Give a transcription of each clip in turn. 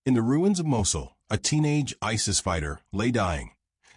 In the ruins of Mosul, a teenage ISIS fighter lay dying,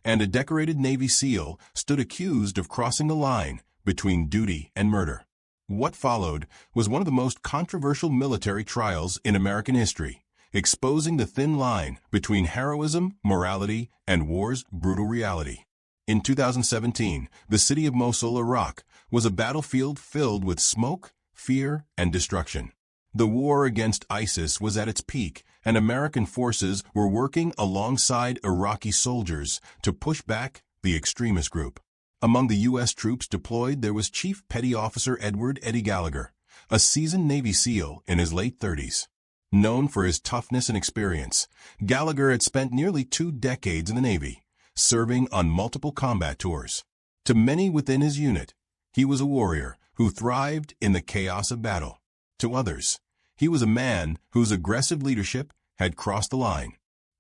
and a decorated Navy SEAL stood accused of crossing the line between duty and murder. What followed was one of the most controversial military trials in American history, exposing the thin line between heroism, morality, and war's brutal reality. In 2017, the city of Mosul, Iraq, was a battlefield filled with smoke, fear, and destruction. The war against ISIS was at its peak, and American forces were working alongside Iraqi soldiers to push back the extremist group. Among the U.S. troops deployed there was Chief Petty Officer Edward "Eddie" Gallagher, a seasoned Navy SEAL in his late 30s. Known for his toughness and experience, Gallagher had spent nearly 2 decades in the Navy, serving on multiple combat tours. To many within his unit, he was a warrior who thrived in the chaos of battle. To others, he was a man whose aggressive leadership had crossed the line.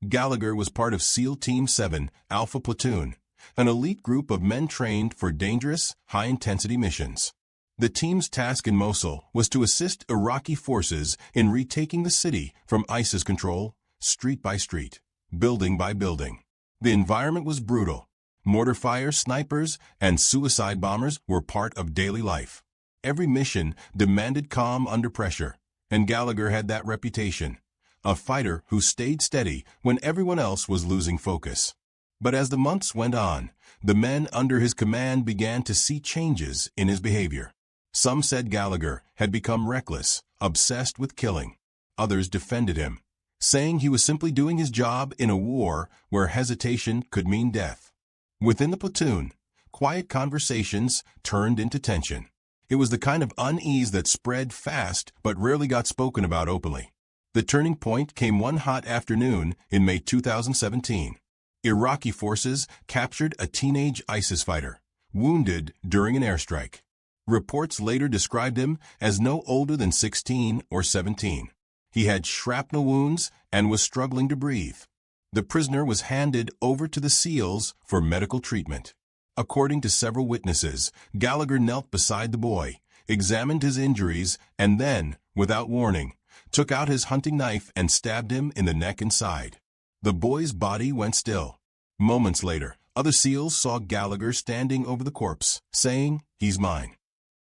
Gallagher was part of SEAL Team 7 Alpha Platoon, an elite group of men trained for dangerous, high-intensity missions. The team's task in Mosul was to assist Iraqi forces in retaking the city from ISIS control, street by street, building by building. The environment was brutal. Mortar fire, snipers, and suicide bombers were part of daily life. Every mission demanded calm under pressure, and Gallagher had that reputation, a fighter who stayed steady when everyone else was losing focus. But as the months went on, the men under his command began to see changes in his behavior. Some said Gallagher had become reckless, obsessed with killing. Others defended him, saying he was simply doing his job in a war where hesitation could mean death. Within the platoon, quiet conversations turned into tension. It was the kind of unease that spread fast but rarely got spoken about openly. The turning point came one hot afternoon in May 2017. Iraqi forces captured a teenage ISIS fighter, wounded during an airstrike. Reports later described him as no older than 16 or 17. He had shrapnel wounds and was struggling to breathe. The prisoner was handed over to the SEALs for medical treatment. According to several witnesses, Gallagher knelt beside the boy, examined his injuries, and then, without warning, took out his hunting knife and stabbed him in the neck and side. The boy's body went still. Moments later, other SEALs saw Gallagher standing over the corpse, saying, "He's mine."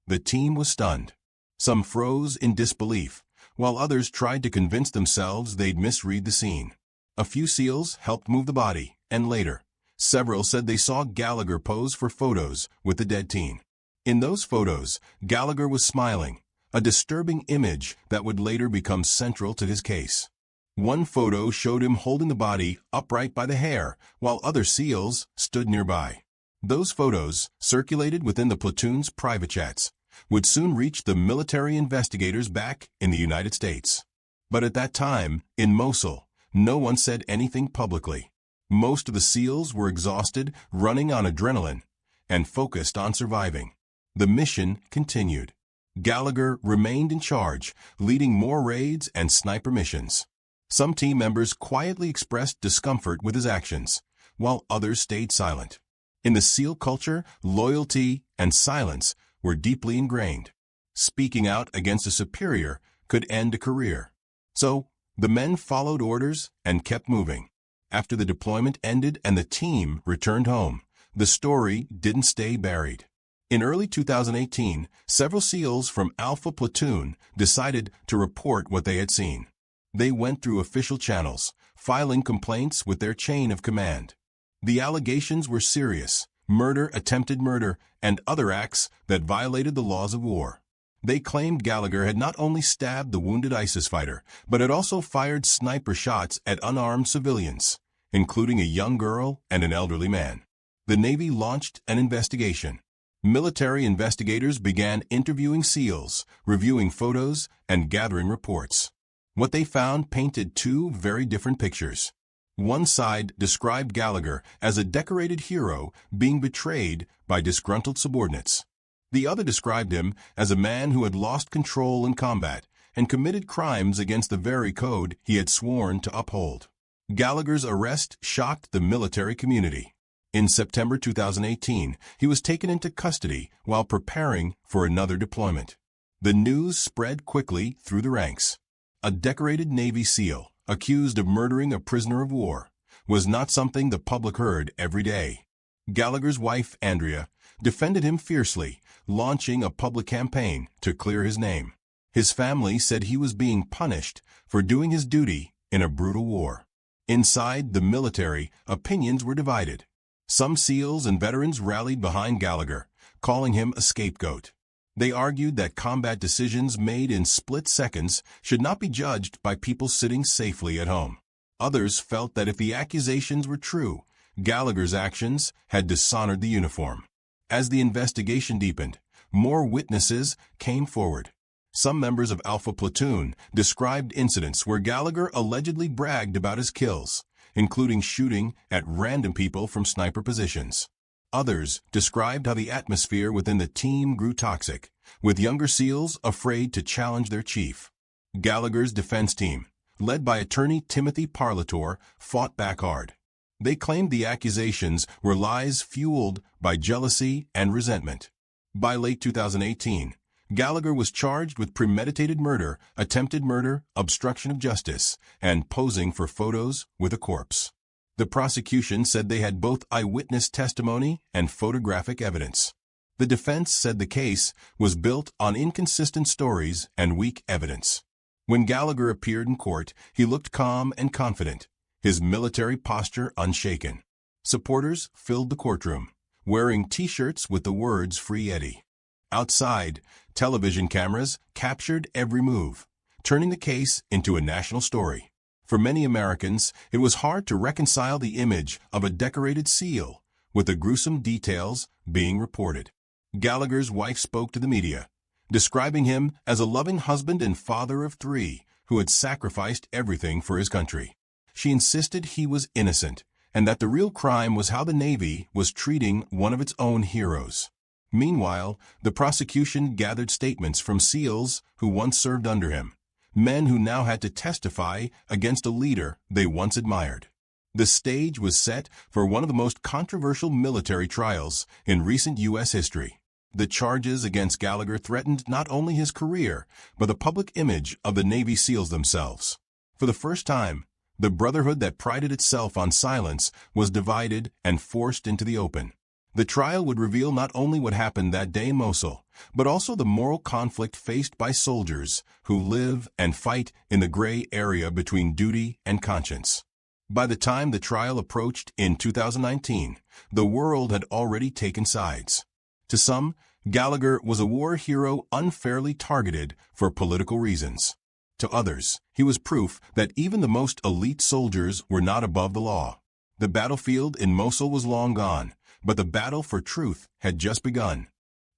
The team was stunned. Some froze in disbelief, while others tried to convince themselves they'd misread the scene. A few SEALs helped move the body, and later, several said they saw Gallagher pose for photos with the dead teen. In those photos, Gallagher was smiling, a disturbing image that would later become central to his case. One photo showed him holding the body upright by the hair, while other SEALs stood nearby. Those photos, circulated within the platoon's private chats, would soon reach the military investigators back in the United States. But at that time, in Mosul, no one said anything publicly. Most of the SEALs were exhausted, running on adrenaline, and focused on surviving. The mission continued. Gallagher remained in charge, leading more raids and sniper missions. Some team members quietly expressed discomfort with his actions, while others stayed silent. In the SEAL culture, loyalty and silence were deeply ingrained. Speaking out against a superior could end a career. So, the men followed orders and kept moving. After the deployment ended and the team returned home, the story didn't stay buried. In early 2018, several SEALs from Alpha Platoon decided to report what they had seen. They went through official channels, filing complaints with their chain of command. The allegations were serious: murder, attempted murder, and other acts that violated the laws of war. They claimed Gallagher had not only stabbed the wounded ISIS fighter, but had also fired sniper shots at unarmed civilians, including a young girl and an elderly man. The Navy launched an investigation. Military investigators began interviewing SEALs, reviewing photos, and gathering reports. What they found painted 2 very different pictures. One side described Gallagher as a decorated hero being betrayed by disgruntled subordinates. The other described him as a man who had lost control in combat and committed crimes against the very code he had sworn to uphold. Gallagher's arrest shocked the military community. In September 2018, he was taken into custody while preparing for another deployment. The news spread quickly through the ranks. A decorated Navy SEAL, accused of murdering a prisoner of war, was not something the public heard every day. Gallagher's wife, Andrea, defended him fiercely, launching a public campaign to clear his name. His family said he was being punished for doing his duty in a brutal war. Inside the military, opinions were divided. Some SEALs and veterans rallied behind Gallagher, calling him a scapegoat. They argued that combat decisions made in split seconds should not be judged by people sitting safely at home. Others felt that if the accusations were true, Gallagher's actions had dishonored the uniform. As the investigation deepened, more witnesses came forward. Some members of Alpha Platoon described incidents where Gallagher allegedly bragged about his kills, including shooting at random people from sniper positions. Others described how the atmosphere within the team grew toxic, with younger SEALs afraid to challenge their chief. Gallagher's defense team, led by attorney Timothy Parlator, fought back hard. They claimed the accusations were lies fueled by jealousy and resentment. By late 2018, Gallagher was charged with premeditated murder, attempted murder, obstruction of justice, and posing for photos with a corpse. The prosecution said they had both eyewitness testimony and photographic evidence. The defense said the case was built on inconsistent stories and weak evidence. When Gallagher appeared in court, he looked calm and confident, his military posture unshaken. Supporters filled the courtroom, wearing T-shirts with the words "Free Eddie." Outside, television cameras captured every move, turning the case into a national story. For many Americans, it was hard to reconcile the image of a decorated SEAL with the gruesome details being reported. Gallagher's wife spoke to the media, describing him as a loving husband and father of 3 who had sacrificed everything for his country. She insisted he was innocent and that the real crime was how the Navy was treating one of its own heroes. Meanwhile, the prosecution gathered statements from SEALs who once served under him, men who now had to testify against a leader they once admired. The stage was set for one of the most controversial military trials in recent U.S. history. The charges against Gallagher threatened not only his career, but the public image of the Navy SEALs themselves. For the first time, the brotherhood that prided itself on silence was divided and forced into the open. The trial would reveal not only what happened that day in Mosul, but also the moral conflict faced by soldiers who live and fight in the gray area between duty and conscience. By the time the trial approached in 2019, the world had already taken sides. To some, Gallagher was a war hero unfairly targeted for political reasons. To others, he was proof that even the most elite soldiers were not above the law. The battlefield in Mosul was long gone, but the battle for truth had just begun.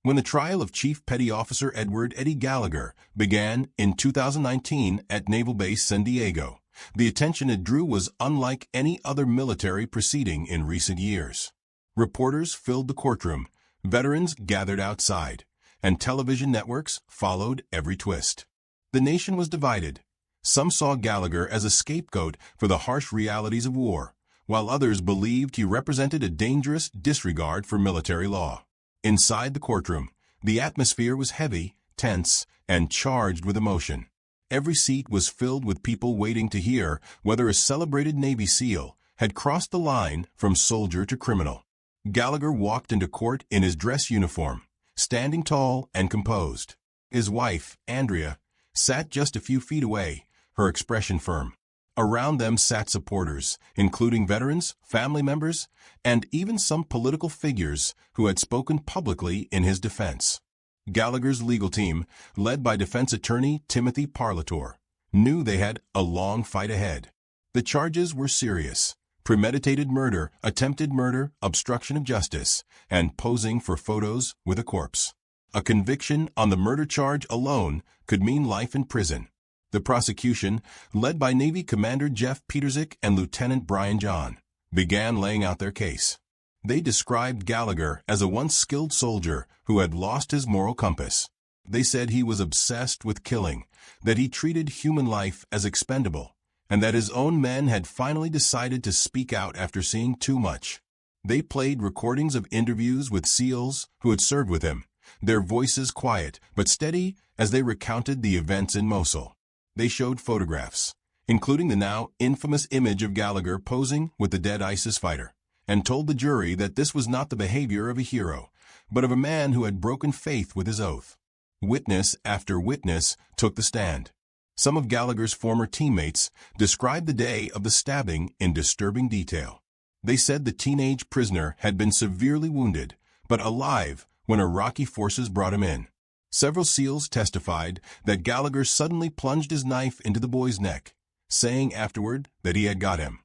When the trial of Chief Petty Officer Edward Eddie Gallagher began in 2019 at Naval Base San Diego, the attention it drew was unlike any other military proceeding in recent years. Reporters filled the courtroom, veterans gathered outside, and television networks followed every twist. The nation was divided. Some saw Gallagher as a scapegoat for the harsh realities of war, while others believed he represented a dangerous disregard for military law. Inside the courtroom, the atmosphere was heavy, tense, and charged with emotion. Every seat was filled with people waiting to hear whether a celebrated Navy SEAL had crossed the line from soldier to criminal. Gallagher walked into court in his dress uniform, standing tall and composed. His wife, Andrea, sat just a few feet away, her expression firm. Around them sat supporters, including veterans, family members, and even some political figures who had spoken publicly in his defense. Gallagher's legal team, led by defense attorney Timothy Parlator, knew they had a long fight ahead. The charges were serious: premeditated murder, attempted murder, obstruction of justice, and posing for photos with a corpse. A conviction on the murder charge alone could mean life in prison. The prosecution, led by Navy Commander Jeff Petersick and Lieutenant Brian John, began laying out their case. They described Gallagher as a once skilled soldier who had lost his moral compass. They said he was obsessed with killing, that he treated human life as expendable, and that his own men had finally decided to speak out after seeing too much. They played recordings of interviews with SEALs who had served with him, their voices quiet but steady as they recounted the events in Mosul. They showed photographs, including the now infamous image of Gallagher posing with the dead ISIS fighter, and told the jury that this was not the behavior of a hero, but of a man who had broken faith with his oath. Witness after witness took the stand. Some of Gallagher's former teammates described the day of the stabbing in disturbing detail. They said the teenage prisoner had been severely wounded, but alive when Iraqi forces brought him in. Several SEALs testified that Gallagher suddenly plunged his knife into the boy's neck, saying afterward that he had got him.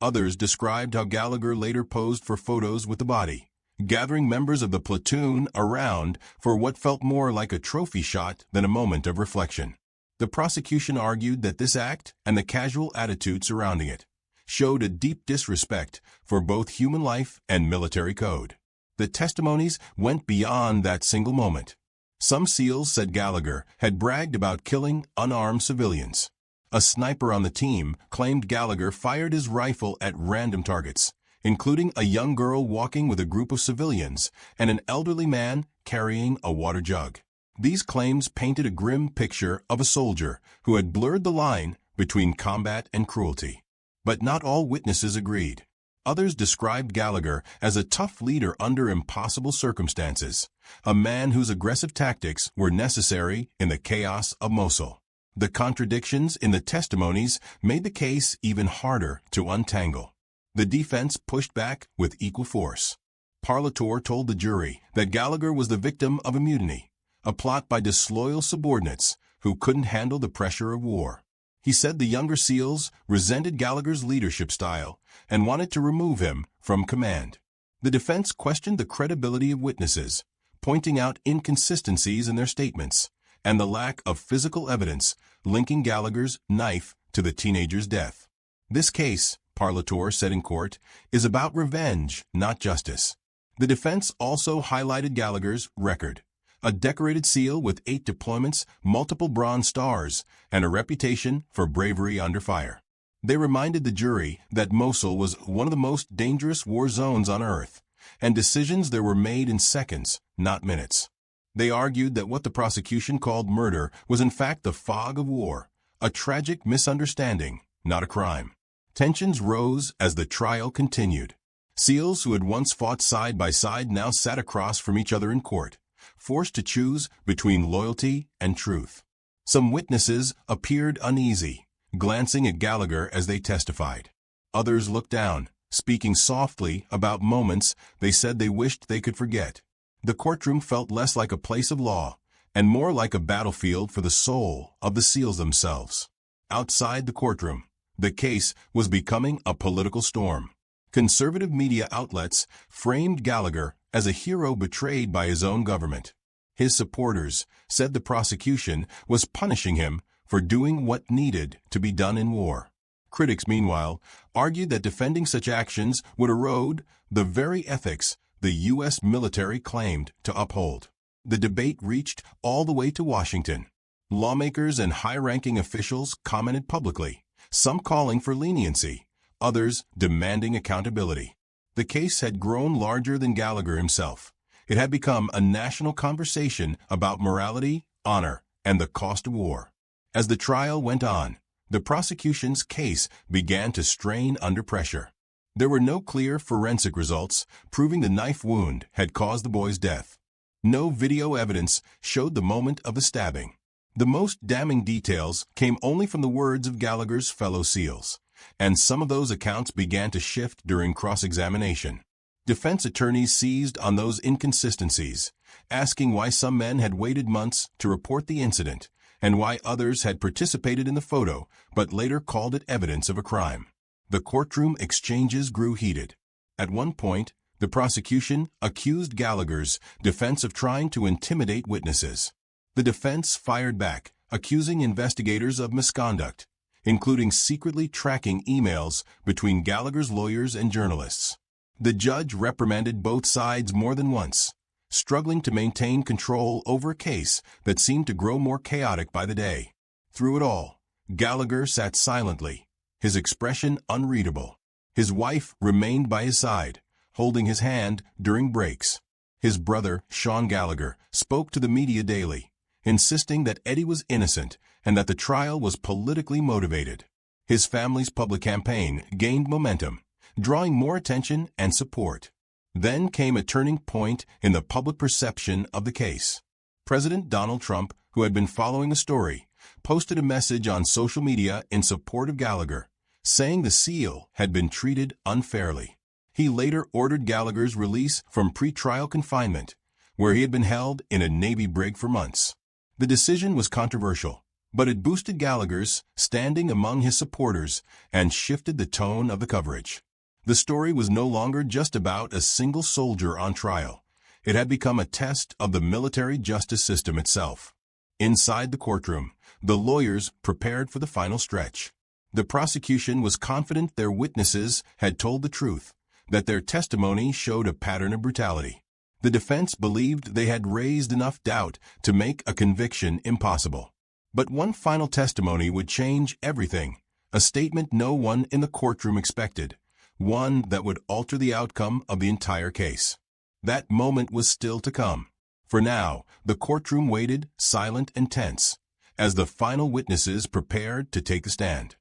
Others described how Gallagher later posed for photos with the body, gathering members of the platoon around for what felt more like a trophy shot than a moment of reflection. The prosecution argued that this act and the casual attitude surrounding it showed a deep disrespect for both human life and military code. The testimonies went beyond that single moment. Some SEALs said Gallagher had bragged about killing unarmed civilians. A sniper on the team claimed Gallagher fired his rifle at random targets, including a young girl walking with a group of civilians and an elderly man carrying a water jug. These claims painted a grim picture of a soldier who had blurred the line between combat and cruelty. But not all witnesses agreed. Others described Gallagher as a tough leader under impossible circumstances, a man whose aggressive tactics were necessary in the chaos of Mosul. The contradictions in the testimonies made the case even harder to untangle. The defense pushed back with equal force. Parlator told the jury that Gallagher was the victim of a mutiny, a plot by disloyal subordinates who couldn't handle the pressure of war. He said the younger SEALs resented Gallagher's leadership style and wanted to remove him from command. The defense questioned the credibility of witnesses, pointing out inconsistencies in their statements and the lack of physical evidence linking Gallagher's knife to the teenager's death. This case, Parlator said in court, is about revenge, not justice. The defense also highlighted Gallagher's record: a decorated SEAL with 8 deployments, multiple Bronze Stars, and a reputation for bravery under fire. They reminded the jury that Mosul was one of the most dangerous war zones on Earth, and decisions there were made in seconds, not minutes. They argued that what the prosecution called murder was in fact the fog of war, a tragic misunderstanding, not a crime. Tensions rose as the trial continued. SEALs who had once fought side by side now sat across from each other in court, forced to choose between loyalty and truth. Some witnesses appeared uneasy, glancing at Gallagher as they testified. Others looked down, speaking softly about moments they said they wished they could forget. The courtroom felt less like a place of law and more like a battlefield for the soul of the SEALs themselves. Outside the courtroom, the case was becoming a political storm. Conservative media outlets framed Gallagher as a hero betrayed by his own government. His supporters said the prosecution was punishing him for doing what needed to be done in war. Critics, meanwhile, argued that defending such actions would erode the very ethics the U.S. military claimed to uphold. The debate reached all the way to Washington. Lawmakers and high-ranking officials commented publicly, some calling for leniency, others demanding accountability. The case had grown larger than Gallagher himself. It had become a national conversation about morality, honor, and the cost of war. As the trial went on, the prosecution's case began to strain under pressure. There were no clear forensic results proving the knife wound had caused the boy's death. No video evidence showed the moment of the stabbing. The most damning details came only from the words of Gallagher's fellow SEALs, and some of those accounts began to shift during cross-examination. Defense attorneys seized on those inconsistencies, asking why some men had waited months to report the incident and why others had participated in the photo but later called it evidence of a crime. The courtroom exchanges grew heated. At one point, the prosecution accused Gallagher's defense of trying to intimidate witnesses. The defense fired back, accusing investigators of misconduct, including secretly tracking emails between Gallagher's lawyers and journalists. The judge reprimanded both sides more than once, struggling to maintain control over a case that seemed to grow more chaotic by the day. Through it all, Gallagher sat silently, his expression unreadable. His wife remained by his side, holding his hand during breaks. His brother, Sean Gallagher, spoke to the media daily, insisting that Eddie was innocent and that the trial was politically motivated. His family's public campaign gained momentum, drawing more attention and support. Then came a turning point in the public perception of the case. President Donald Trump, who had been following the story, posted a message on social media in support of Gallagher, saying the SEAL had been treated unfairly. He later ordered Gallagher's release from pretrial confinement, where he had been held in a Navy brig for months. The decision was controversial, but it boosted Gallagher's standing among his supporters and shifted the tone of the coverage. The story was no longer just about a single soldier on trial. It had become a test of the military justice system itself. Inside the courtroom, the lawyers prepared for the final stretch. The prosecution was confident their witnesses had told the truth, that their testimony showed a pattern of brutality. The defense believed they had raised enough doubt to make a conviction impossible. But one final testimony would change everything, a statement no one in the courtroom expected, one that would alter the outcome of the entire case. That moment was still to come. For now, the courtroom waited, silent and tense, as the final witnesses prepared to take the stand.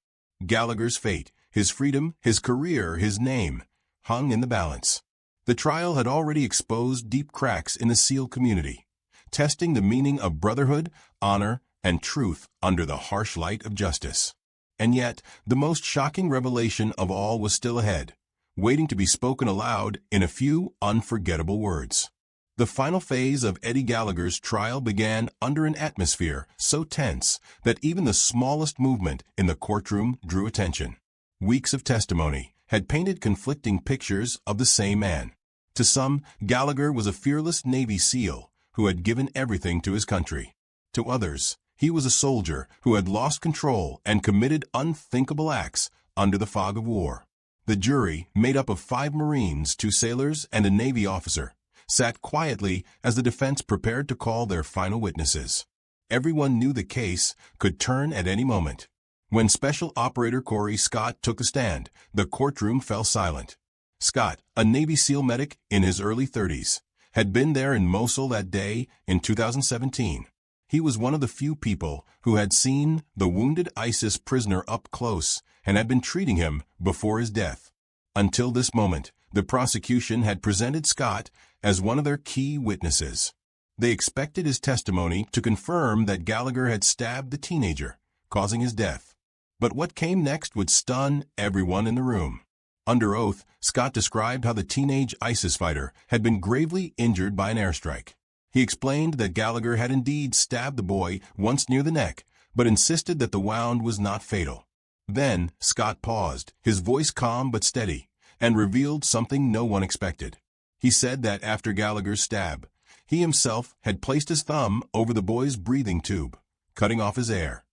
Gallagher's fate, his freedom, his career, his name, hung in the balance. The trial had already exposed deep cracks in the SEAL community, testing the meaning of brotherhood, honor, and truth under the harsh light of justice. And yet, the most shocking revelation of all was still ahead, waiting to be spoken aloud in a few unforgettable words. The final phase of Eddie Gallagher's trial began under an atmosphere so tense that even the smallest movement in the courtroom drew attention. Weeks of testimony had painted conflicting pictures of the same man. To some, Gallagher was a fearless Navy SEAL who had given everything to his country. To others, he was a soldier who had lost control and committed unthinkable acts under the fog of war. The jury, made up of 5 Marines, 2 sailors, and a Navy officer, sat quietly as the defense prepared to call their final witnesses. Everyone knew the case could turn at any moment. When Special Operator Corey Scott took the stand, the courtroom fell silent. Scott, a Navy SEAL medic in his early 30s, had been there in Mosul that day in 2017. He was one of the few people who had seen the wounded ISIS prisoner up close and had been treating him before his death. Until this moment, the prosecution had presented Scott as one of their key witnesses. They expected his testimony to confirm that Gallagher had stabbed the teenager, causing his death. But what came next would stun everyone in the room. Under oath, Scott described how the teenage ISIS fighter had been gravely injured by an airstrike. He explained that Gallagher had indeed stabbed the boy once near the neck, but insisted that the wound was not fatal. Then, Scott paused, his voice calm but steady, and revealed something no one expected. He said that after Gallagher's stab, he himself had placed his thumb over the boy's breathing tube, cutting off his air.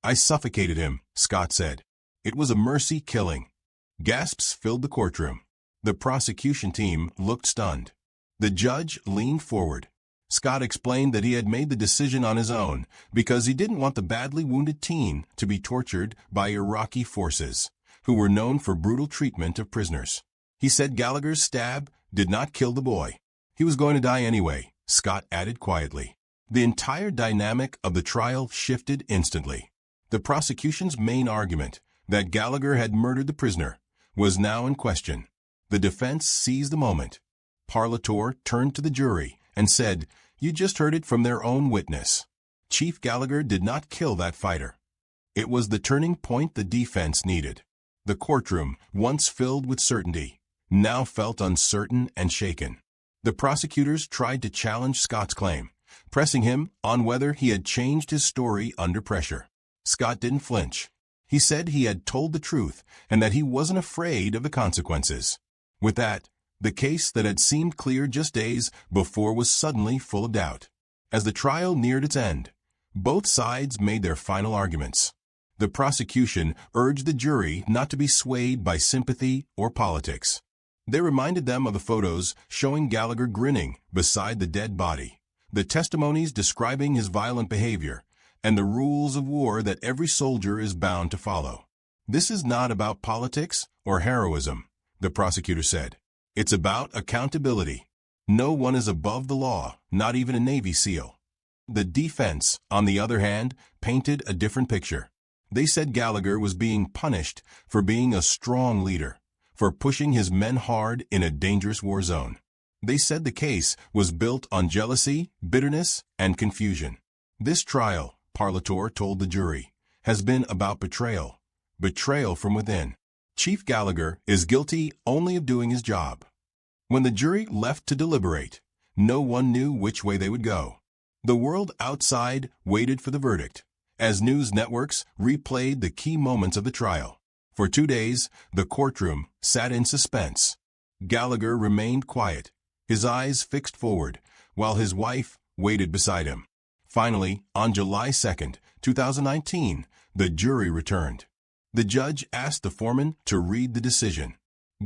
"I suffocated him," Scott said. "It was a mercy killing." Gasps filled the courtroom. The prosecution team looked stunned. The judge leaned forward. Scott explained that he had made the decision on his own because he didn't want the badly wounded teen to be tortured by Iraqi forces, who were known for brutal treatment of prisoners. He said Gallagher's stab did not kill the boy. He was going to die anyway, Scott added quietly. The entire dynamic of the trial shifted instantly. The prosecution's main argument, that Gallagher had murdered the prisoner, was now in question. The defense seized the moment. Parlator turned to the jury and said, "You just heard it from their own witness. Chief Gallagher did not kill that fighter." It was the turning point the defense needed. The courtroom, once filled with certainty, now felt uncertain and shaken. The prosecutors tried to challenge Scott's claim, pressing him on whether he had changed his story under pressure. Scott didn't flinch. He said he had told the truth and that he wasn't afraid of the consequences. With that, the case that had seemed clear just days before was suddenly full of doubt. As the trial neared its end, both sides made their final arguments. The prosecution urged the jury not to be swayed by sympathy or politics. They reminded them of the photos showing Gallagher grinning beside the dead body, the testimonies describing his violent behavior, and the rules of war that every soldier is bound to follow. "This is not about politics or heroism," the prosecutor said. "It's about accountability. No one is above the law, not even a Navy SEAL." The defense, on the other hand, painted a different picture. They said Gallagher was being punished for being a strong leader, for pushing his men hard in a dangerous war zone. They said the case was built on jealousy, bitterness, and confusion. This trial, Parlator told the jury, has been about betrayal. Betrayal from within. Chief Gallagher is guilty only of doing his job. When the jury left to deliberate, no one knew which way they would go. The world outside waited for the verdict, as news networks replayed the key moments of the trial. For 2 days, the courtroom sat in suspense. Gallagher remained quiet, his eyes fixed forward, while his wife waited beside him. Finally, on July 2, 2019, the jury returned. The judge asked the foreman to read the decision.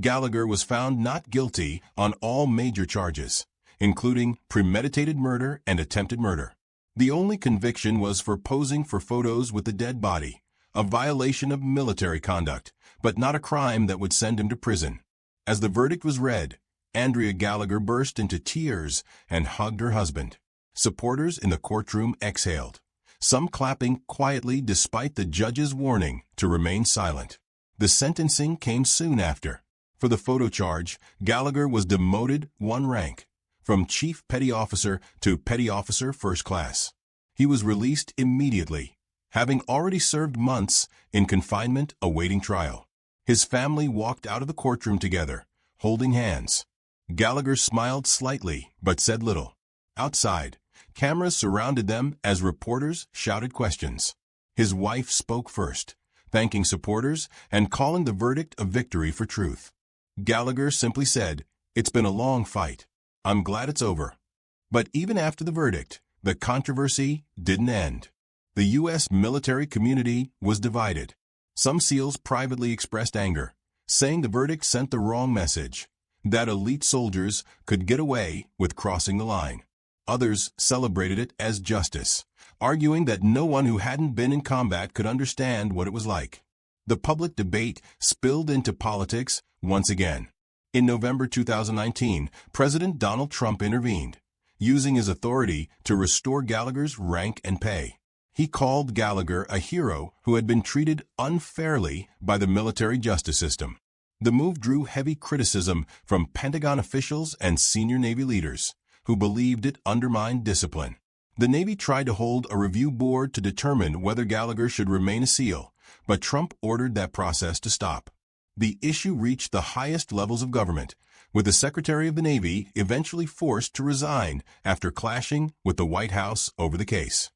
Gallagher was found not guilty on all major charges, including premeditated murder and attempted murder. The only conviction was for posing for photos with the dead body, a violation of military conduct, but not a crime that would send him to prison. As the verdict was read, Andrea Gallagher burst into tears and hugged her husband. Supporters in the courtroom exhaled, some clapping quietly despite the judge's warning to remain silent. The sentencing came soon after. For the photo charge, Gallagher was demoted 1 rank, from Chief Petty Officer to Petty Officer First Class. He was released immediately, having already served months in confinement awaiting trial. His family walked out of the courtroom together, holding hands. Gallagher smiled slightly, but said little. Outside, cameras surrounded them as reporters shouted questions. His wife spoke first, thanking supporters and calling the verdict a victory for truth. Gallagher simply said, "It's been a long fight. I'm glad it's over." But even after the verdict, the controversy didn't end. The U.S. military community was divided. Some SEALs privately expressed anger, saying the verdict sent the wrong message, that elite soldiers could get away with crossing the line. Others celebrated it as justice, arguing that no one who hadn't been in combat could understand what it was like. The public debate spilled into politics once again. In November 2019, President Donald Trump intervened, using his authority to restore Gallagher's rank and pay. He called Gallagher a hero who had been treated unfairly by the military justice system. The move drew heavy criticism from Pentagon officials and senior Navy leaders, who believed it undermined discipline. The Navy tried to hold a review board to determine whether Gallagher should remain a SEAL, but Trump ordered that process to stop. The issue reached the highest levels of government, with the Secretary of the Navy eventually forced to resign after clashing with the White House over the case.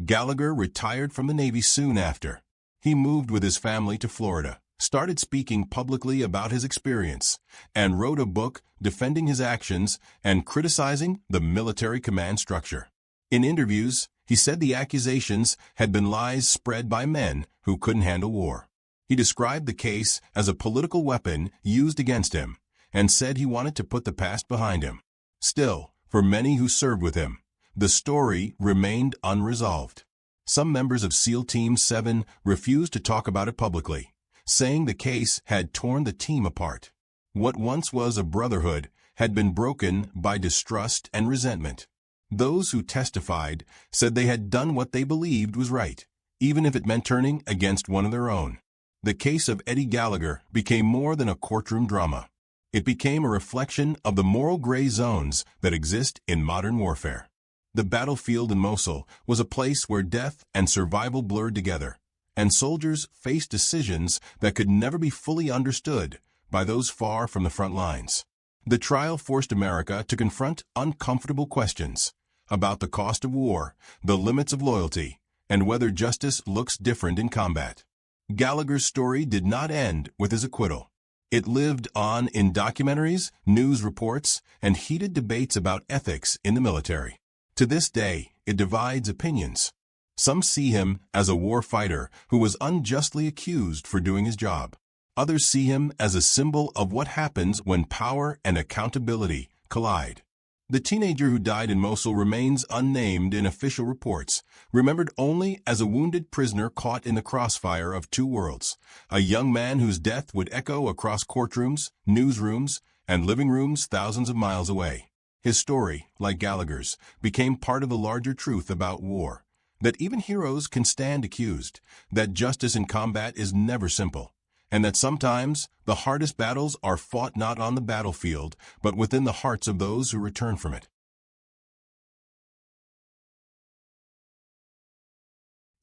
Gallagher retired from the Navy soon after. He moved with his family to Florida, started speaking publicly about his experience, and wrote a book defending his actions and criticizing the military command structure. In interviews, he said the accusations had been lies spread by men who couldn't handle war. He described the case as a political weapon used against him and said he wanted to put the past behind him. Still, for many who served with him, the story remained unresolved. Some members of SEAL Team 7 refused to talk about it publicly, saying the case had torn the team apart. What once was a brotherhood had been broken by distrust and resentment. Those who testified said they had done what they believed was right, even if it meant turning against one of their own. The case of Eddie Gallagher became more than a courtroom drama. It became a reflection of the moral gray zones that exist in modern warfare. The battlefield in Mosul was a place where death and survival blurred together, and soldiers faced decisions that could never be fully understood by those far from the front lines. The trial forced America to confront uncomfortable questions about the cost of war, the limits of loyalty, and whether justice looks different in combat. Gallagher's story did not end with his acquittal. It lived on in documentaries, news reports, and heated debates about ethics in the military. To this day, it divides opinions. Some see him as a war fighter who was unjustly accused for doing his job. Others see him as a symbol of what happens when power and accountability collide. The teenager who died in Mosul remains unnamed in official reports, remembered only as a wounded prisoner caught in the crossfire of two worlds, a young man whose death would echo across courtrooms, newsrooms, and living rooms thousands of miles away. His story, like Gallagher's, became part of the larger truth about war. that even heroes can stand accused, that justice in combat is never simple, and that sometimes the hardest battles are fought not on the battlefield, but within the hearts of those who return from it.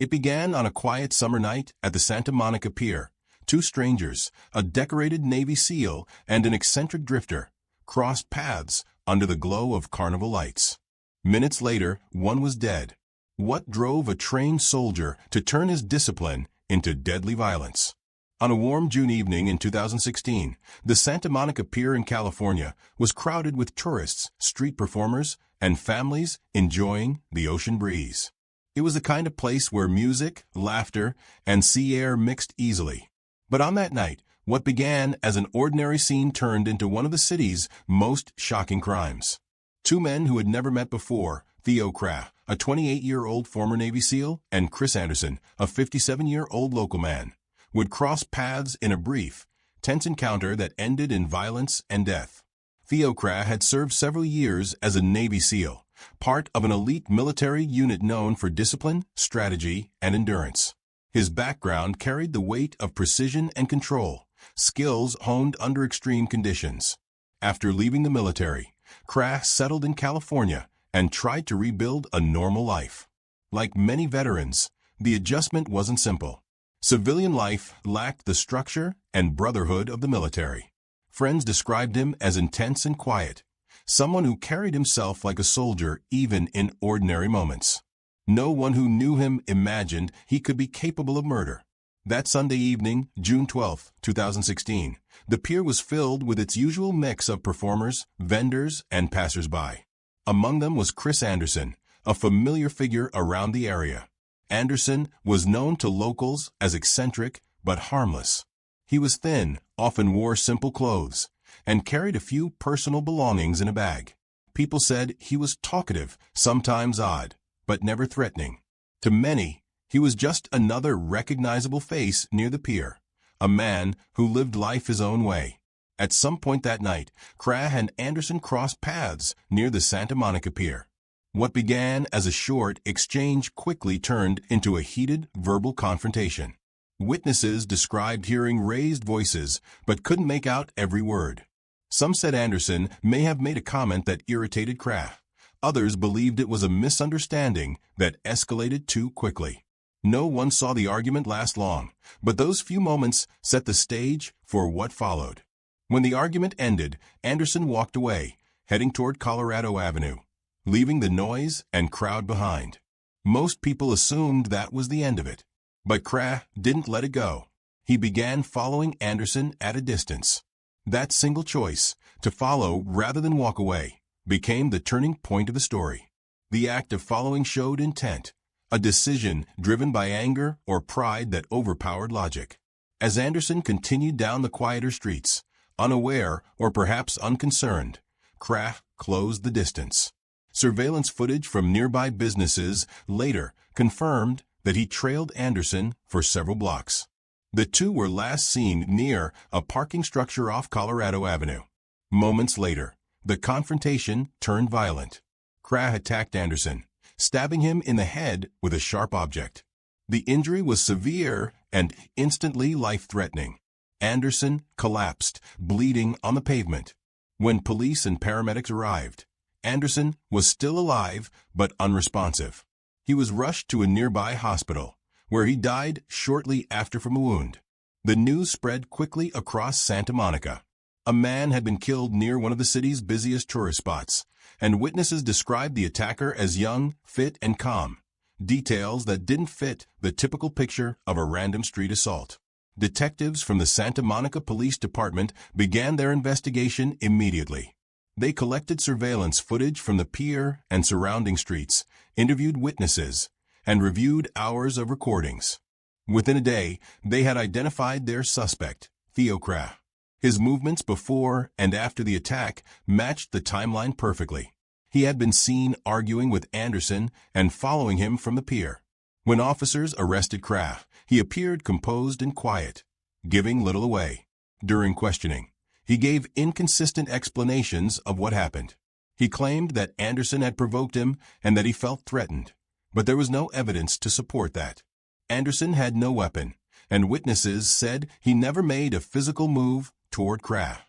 It began on a quiet summer night at the Santa Monica Pier. Two strangers, a decorated Navy SEAL and an eccentric drifter, crossed paths under the glow of carnival lights. Minutes later, one was dead. What drove a trained soldier to turn his discipline into deadly violence? On a warm June evening in 2016, the Santa Monica Pier in California was crowded with tourists, street performers, and families enjoying the ocean breeze. It was the kind of place where music, laughter, and sea air mixed easily. But on that night, what began as an ordinary scene turned into one of the city's most shocking crimes. Two men who had never met before, Theo Kraft, a 28-year-old former Navy SEAL, and Chris Anderson, a 57-year-old local man, would cross paths in a brief, tense encounter that ended in violence and death. Theo Kraft had served several years as a Navy SEAL, part of an elite military unit known for discipline, strategy, and endurance. His background carried the weight of precision and control, skills honed under extreme conditions. After leaving the military, Kraft settled in California and tried to rebuild a normal life. Like many veterans, the adjustment wasn't simple. Civilian life lacked the structure and brotherhood of the military. Friends described him as intense and quiet, someone who carried himself like a soldier even in ordinary moments. No one who knew him imagined he could be capable of murder. That Sunday evening, June 12, 2016, the pier was filled with its usual mix of performers, vendors, and passers-by. Among them was Chris Anderson, a familiar figure around the area. Anderson was known to locals as eccentric but harmless. He was thin, often wore simple clothes, and carried a few personal belongings in a bag. People said he was talkative, sometimes odd, but never threatening. To many, he was just another recognizable face near the pier, a man who lived life his own way. At some point that night, Kraft and Anderson crossed paths near the Santa Monica Pier. What began as a short exchange quickly turned into a heated verbal confrontation. Witnesses described hearing raised voices but couldn't make out every word. Some said Anderson may have made a comment that irritated Kraft. Others believed it was a misunderstanding that escalated too quickly. No one saw the argument last long, but those few moments set the stage for what followed. When the argument ended, Anderson walked away, heading toward Colorado Avenue, leaving the noise and crowd behind. Most people assumed that was the end of it, but Kraft didn't let it go. He began following Anderson at a distance. That single choice, to follow rather than walk away, became the turning point of the story. The act of following showed intent, a decision driven by anger or pride that overpowered logic. As Anderson continued down the quieter streets, unaware or perhaps unconcerned, Kraft closed the distance. Surveillance footage from nearby businesses later confirmed that he trailed Anderson for several blocks. The two were last seen near a parking structure off Colorado Avenue. Moments later, the confrontation turned violent. Kraft attacked Anderson, stabbing him in the head with a sharp object. The injury was severe and instantly life-threatening. Anderson collapsed, bleeding on the pavement. When police and paramedics arrived, Anderson was still alive but unresponsive. He was rushed to a nearby hospital, where he died shortly after from a wound. The news spread quickly across Santa Monica. A man had been killed near one of the city's busiest tourist spots, and witnesses described the attacker as young, fit, and calm, details that didn't fit the typical picture of a random street assault. Detectives from the Santa Monica Police Department began their investigation immediately. They collected surveillance footage from the pier and surrounding streets, interviewed witnesses, and reviewed hours of recordings. Within a day, they had identified their suspect, Theo Kraft. His movements before and after the attack matched the timeline perfectly. He had been seen arguing with Anderson and following him from the pier. When officers arrested Kraft, he appeared composed and quiet, giving little away. During questioning, he gave inconsistent explanations of what happened. He claimed that Anderson had provoked him and that he felt threatened, but there was no evidence to support that. Anderson had no weapon, and witnesses said he never made a physical move toward Kraft.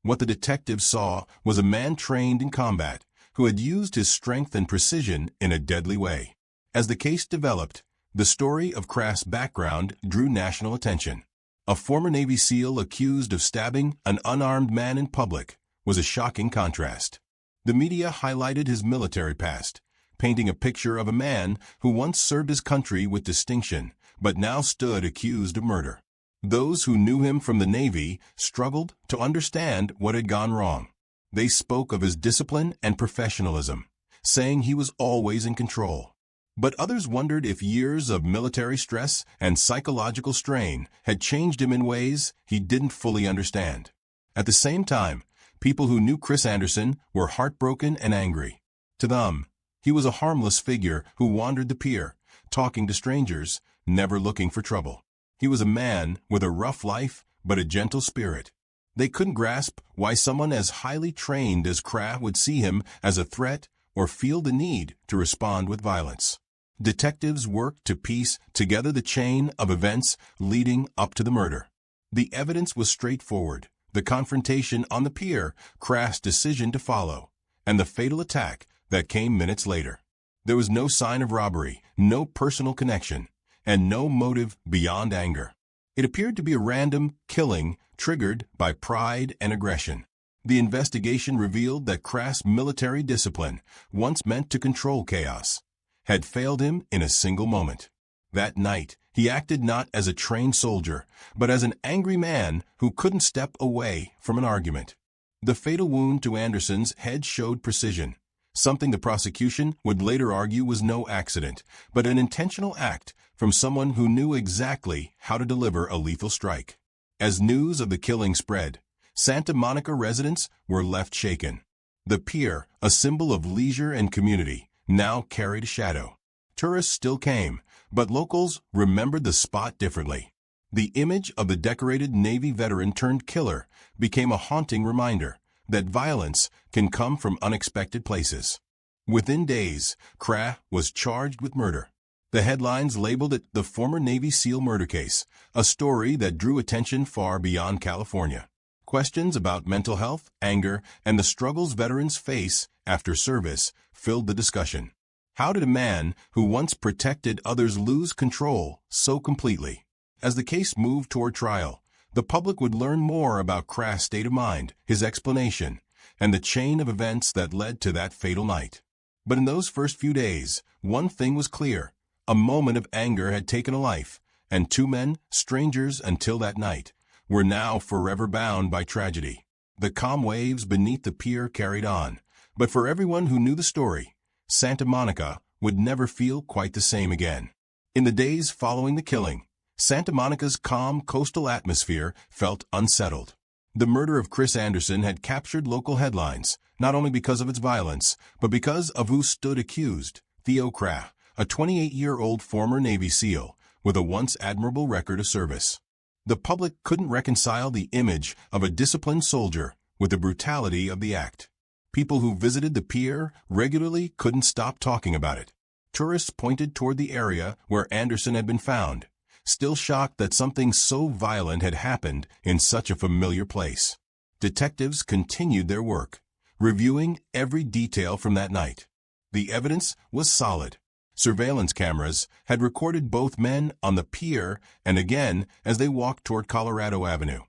What the detectives saw was a man trained in combat who had used his strength and precision in a deadly way. As the case developed, the story of Kraft's background drew national attention. A former Navy SEAL accused of stabbing an unarmed man in public was a shocking contrast. The media highlighted his military past, painting a picture of a man who once served his country with distinction, but now stood accused of murder. Those who knew him from the Navy struggled to understand what had gone wrong. They spoke of his discipline and professionalism, saying he was always in control. But others wondered if years of military stress and psychological strain had changed him in ways he didn't fully understand. At the same time, people who knew Chris Anderson were heartbroken and angry. To them, he was a harmless figure who wandered the pier, talking to strangers, never looking for trouble. He was a man with a rough life but a gentle spirit. They couldn't grasp why someone as highly trained as Kraft would see him as a threat or feel the need to respond with violence. Detectives worked to piece together the chain of events leading up to the murder. The evidence was straightforward: the confrontation on the pier, Kraft's decision to follow, and the fatal attack that came minutes later. There was no sign of robbery, no personal connection, and no motive beyond anger. It appeared to be a random killing triggered by pride and aggression. The investigation revealed that Kraft's military discipline, once meant to control chaos, had failed him in a single moment. That night, he acted not as a trained soldier, but as an angry man who couldn't step away from an argument. The fatal wound to Anderson's head showed precision, something the prosecution would later argue was no accident, but an intentional act from someone who knew exactly how to deliver a lethal strike. As news of the killing spread, Santa Monica residents were left shaken. The pier, a symbol of leisure and community, now carried a shadow. Tourists still came, but locals remembered the spot differently. The image of the decorated Navy veteran turned killer became a haunting reminder that violence can come from unexpected places. Within days, Kraft was charged with murder. The headlines labeled it the former Navy SEAL murder case, a story that drew attention far beyond California. Questions about mental health, anger, and the struggles veterans face after service filled the discussion. How did a man who once protected others lose control so completely? As the case moved toward trial, the public would learn more about Kraft's state of mind, his explanation, and the chain of events that led to that fatal night. But in those first few days, one thing was clear: a moment of anger had taken a life, and two men, strangers until that night, were now forever bound by tragedy. The calm waves beneath the pier carried on, but for everyone who knew the story, Santa Monica would never feel quite the same again. In the days following the killing, Santa Monica's calm coastal atmosphere felt unsettled. The murder of Chris Anderson had captured local headlines, not only because of its violence, but because of who stood accused: Theo Kraft, a 28-year-old former Navy SEAL with a once admirable record of service. The public couldn't reconcile the image of a disciplined soldier with the brutality of the act. People who visited the pier regularly couldn't stop talking about it. Tourists pointed toward the area where Anderson had been found, still shocked that something so violent had happened in such a familiar place. Detectives continued their work, reviewing every detail from that night. The evidence was solid. Surveillance cameras had recorded both men on the pier and again as they walked toward Colorado Avenue.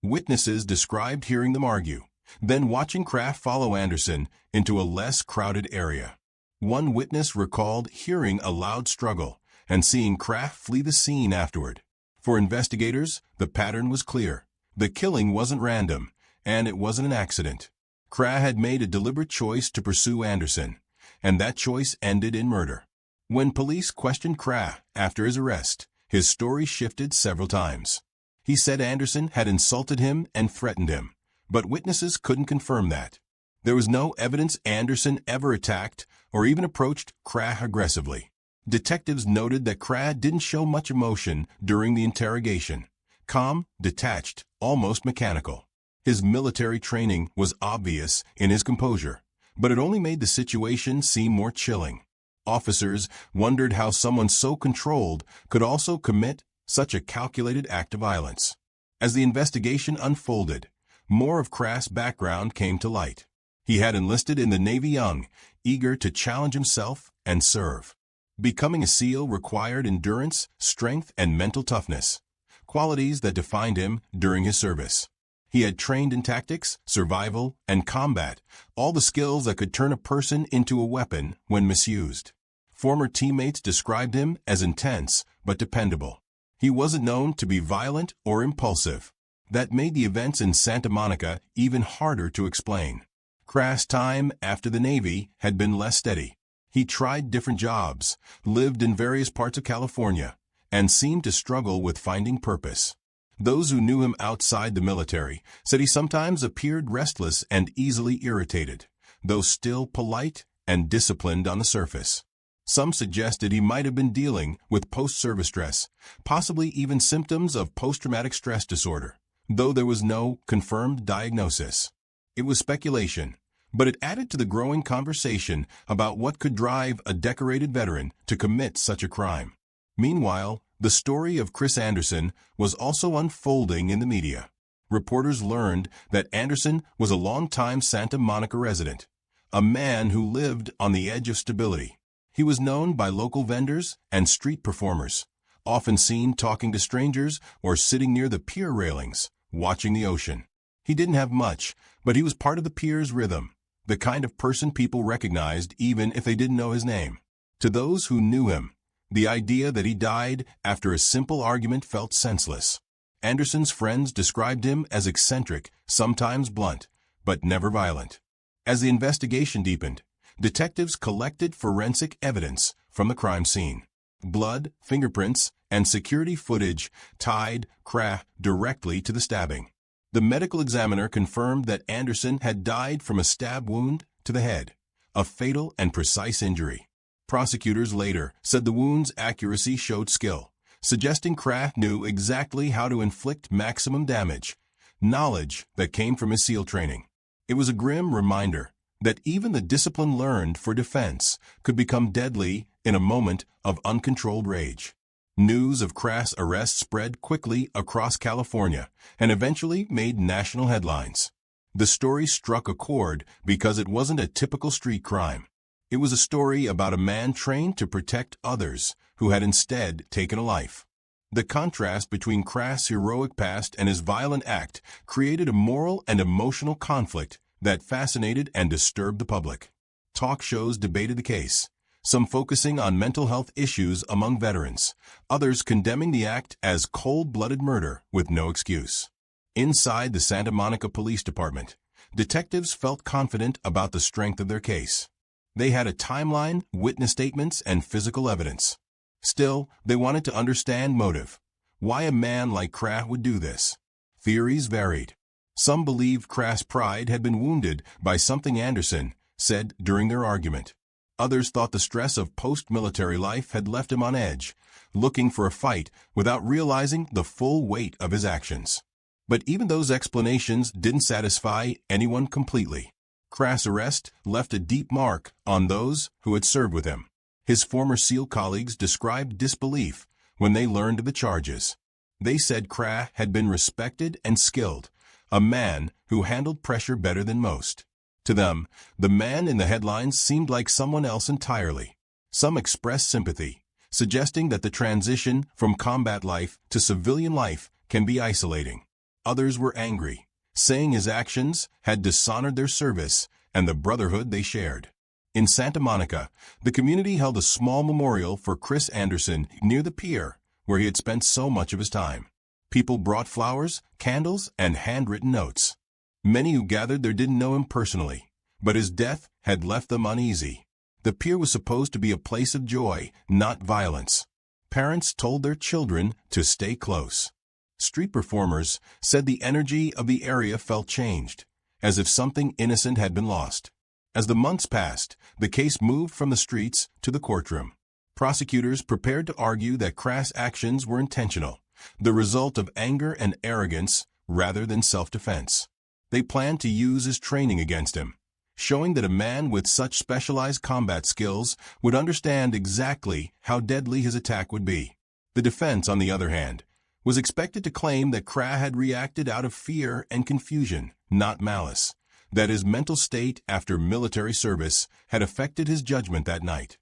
Witnesses described hearing them argue, then watching Kraft follow Anderson into a less crowded area. One witness recalled hearing a loud struggle and seeing Kraft flee the scene afterward. For investigators, the pattern was clear. The killing wasn't random, and it wasn't an accident. Kraft had made a deliberate choice to pursue Anderson, and that choice ended in murder. When police questioned Kraft after his arrest, his story shifted several times. He said Anderson had insulted him and threatened him, but witnesses couldn't confirm that. There was no evidence Anderson ever attacked or even approached Kraft aggressively. Detectives noted that Kraft didn't show much emotion during the interrogation. Calm, detached, almost mechanical. His military training was obvious in his composure, but it only made the situation seem more chilling. Officers wondered how someone so controlled could also commit such a calculated act of violence. As the investigation unfolded, more of Crass' background came to light. He had enlisted in the Navy young, eager to challenge himself and serve. Becoming a SEAL required endurance, strength, and mental toughness, qualities that defined him during his service. He had trained in tactics, survival, and combat, all the skills that could turn a person into a weapon when misused. Former teammates described him as intense but dependable. He wasn't known to be violent or impulsive. That made the events in Santa Monica even harder to explain. Crass' time after the Navy had been less steady. He tried different jobs, lived in various parts of California, and seemed to struggle with finding purpose. Those who knew him outside the military said he sometimes appeared restless and easily irritated, though still polite and disciplined on the surface. Some suggested he might have been dealing with post-service stress, possibly even symptoms of post-traumatic stress disorder, though there was no confirmed diagnosis. It was speculation, but it added to the growing conversation about what could drive a decorated veteran to commit such a crime. Meanwhile, the story of Chris Anderson was also unfolding in the media. Reporters learned that Anderson was a longtime Santa Monica resident, a man who lived on the edge of stability. He was known by local vendors and street performers, often seen talking to strangers or sitting near the pier railings, watching the ocean. He didn't have much, but he was part of the pier's rhythm, the kind of person people recognized even if they didn't know his name. To those who knew him, the idea that he died after a simple argument felt senseless. Anderson's friends described him as eccentric, sometimes blunt, but never violent. As the investigation deepened, detectives collected forensic evidence from the crime scene. Blood, fingerprints, and security footage tied Crass directly to the stabbing. The medical examiner confirmed that Anderson had died from a stab wound to the head, a fatal and precise injury. Prosecutors later said the wound's accuracy showed skill, suggesting Crass knew exactly how to inflict maximum damage, knowledge that came from his SEAL training. It was a grim reminder that even the discipline learned for defense could become deadly in a moment of uncontrolled rage. News of Crass' arrest spread quickly across California and eventually made national headlines. The story struck a chord because it wasn't a typical street crime. It was a story about a man trained to protect others who had instead taken a life. The contrast between Crass' heroic past and his violent act created a moral and emotional conflict that fascinated and disturbed the public. Talk shows debated the case, some focusing on mental health issues among veterans, others condemning the act as cold-blooded murder with no excuse. Inside the Santa Monica Police Department, detectives felt confident about the strength of their case. They had a timeline, witness statements, and physical evidence. Still, they wanted to understand motive. Why a man like Crass would do this? Theories varied. Some believed Crass' pride had been wounded by something Anderson said during their argument. Others thought the stress of post-military life had left him on edge, looking for a fight without realizing the full weight of his actions. But even those explanations didn't satisfy anyone completely. Crass' arrest left a deep mark on those who had served with him. His former SEAL colleagues described disbelief when they learned of the charges. They said Crass had been respected and skilled, a man who handled pressure better than most. To them, the man in the headlines seemed like someone else entirely. Some expressed sympathy, suggesting that the transition from combat life to civilian life can be isolating. Others were angry, saying his actions had dishonored their service and the brotherhood they shared. In Santa Monica, the community held a small memorial for Chris Anderson near the pier, where he had spent so much of his time. People brought flowers, candles, and handwritten notes. Many who gathered there didn't know him personally, but his death had left them uneasy. The pier was supposed to be a place of joy, not violence. Parents told their children to stay close. Street performers said the energy of the area felt changed, as if something innocent had been lost. As the months passed, the case moved from the streets to the courtroom. Prosecutors prepared to argue that Crass' actions were intentional, the result of anger and arrogance rather than self-defense. They planned to use his training against him, showing that a man with such specialized combat skills would understand exactly how deadly his attack would be. The defense, on the other hand, was expected to claim that Krah had reacted out of fear and confusion, not malice, that his mental state after military service had affected his judgment that night.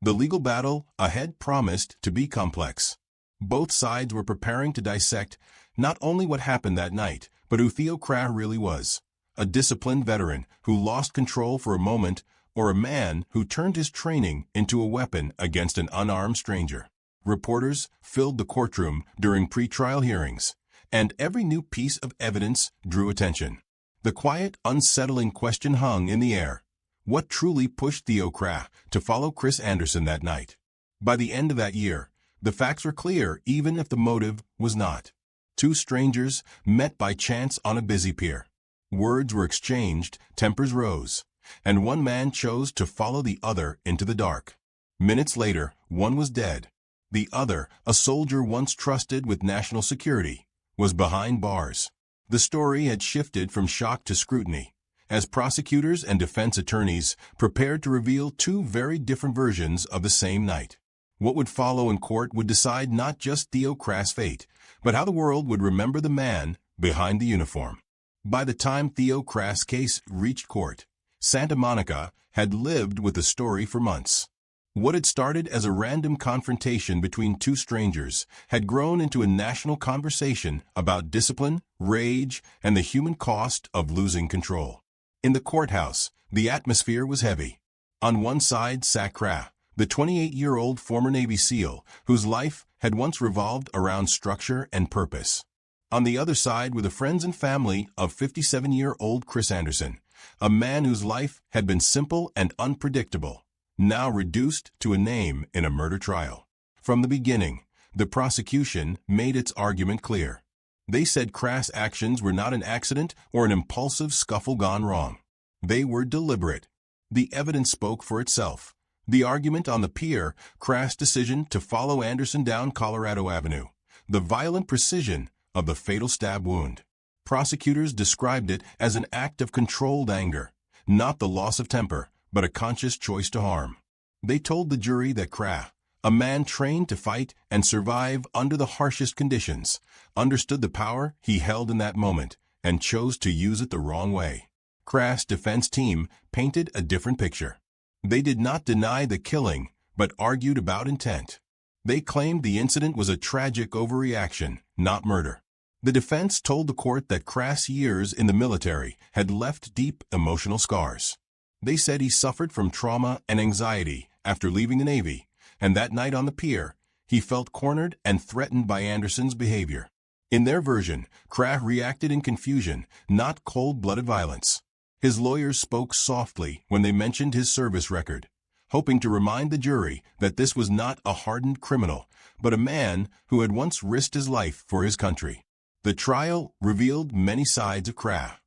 The legal battle ahead promised to be complex. Both sides were preparing to dissect not only what happened that night, but who Theo Krah really was, a disciplined veteran who lost control for a moment, or a man who turned his training into a weapon against an unarmed stranger. Reporters filled the courtroom during pre-trial hearings, and every new piece of evidence drew attention. The quiet, unsettling question hung in the air. What truly pushed Theo Krah to follow Chris Anderson that night? By the end of that year, the facts were clear even if the motive was not. Two strangers met by chance on a busy pier. Words were exchanged, tempers rose, and one man chose to follow the other into the dark. Minutes later, one was dead. The other, a soldier once trusted with national security, was behind bars. The story had shifted from shock to scrutiny, as prosecutors and defense attorneys prepared to reveal two very different versions of the same night. What would follow in court would decide not just Theo Krah's fate, but how the world would remember the man behind the uniform. By the time Theo Krah's case reached court, Santa Monica had lived with the story for months. What had started as a random confrontation between two strangers had grown into a national conversation about discipline, rage, and the human cost of losing control. In the courthouse, the atmosphere was heavy. On one side sat Krah, the 28-year-old former Navy SEAL whose life had once revolved around structure and purpose. On the other side were the friends and family of 57-year-old Chris Anderson, a man whose life had been simple and unpredictable, now reduced to a name in a murder trial. From the beginning, the prosecution made its argument clear. They said Krah's actions were not an accident or an impulsive scuffle gone wrong. They were deliberate. The evidence spoke for itself. The argument on the pier, Krah's decision to follow Anderson down Colorado Avenue, the violent precision of the fatal stab wound. Prosecutors described it as an act of controlled anger, not the loss of temper, but a conscious choice to harm. They told the jury that Krah, a man trained to fight and survive under the harshest conditions, understood the power he held in that moment and chose to use it the wrong way. Krah's defense team painted a different picture. They did not deny the killing, but argued about intent. They claimed the incident was a tragic overreaction, not murder. The defense told the court that Krah's years in the military had left deep emotional scars. They said he suffered from trauma and anxiety after leaving the Navy, and that night on the pier, he felt cornered and threatened by Anderson's behavior. In their version, Krah reacted in confusion, not cold-blooded violence. His lawyers spoke softly when they mentioned his service record, hoping to remind the jury that this was not a hardened criminal, but a man who had once risked his life for his country. The trial revealed many sides of Krah.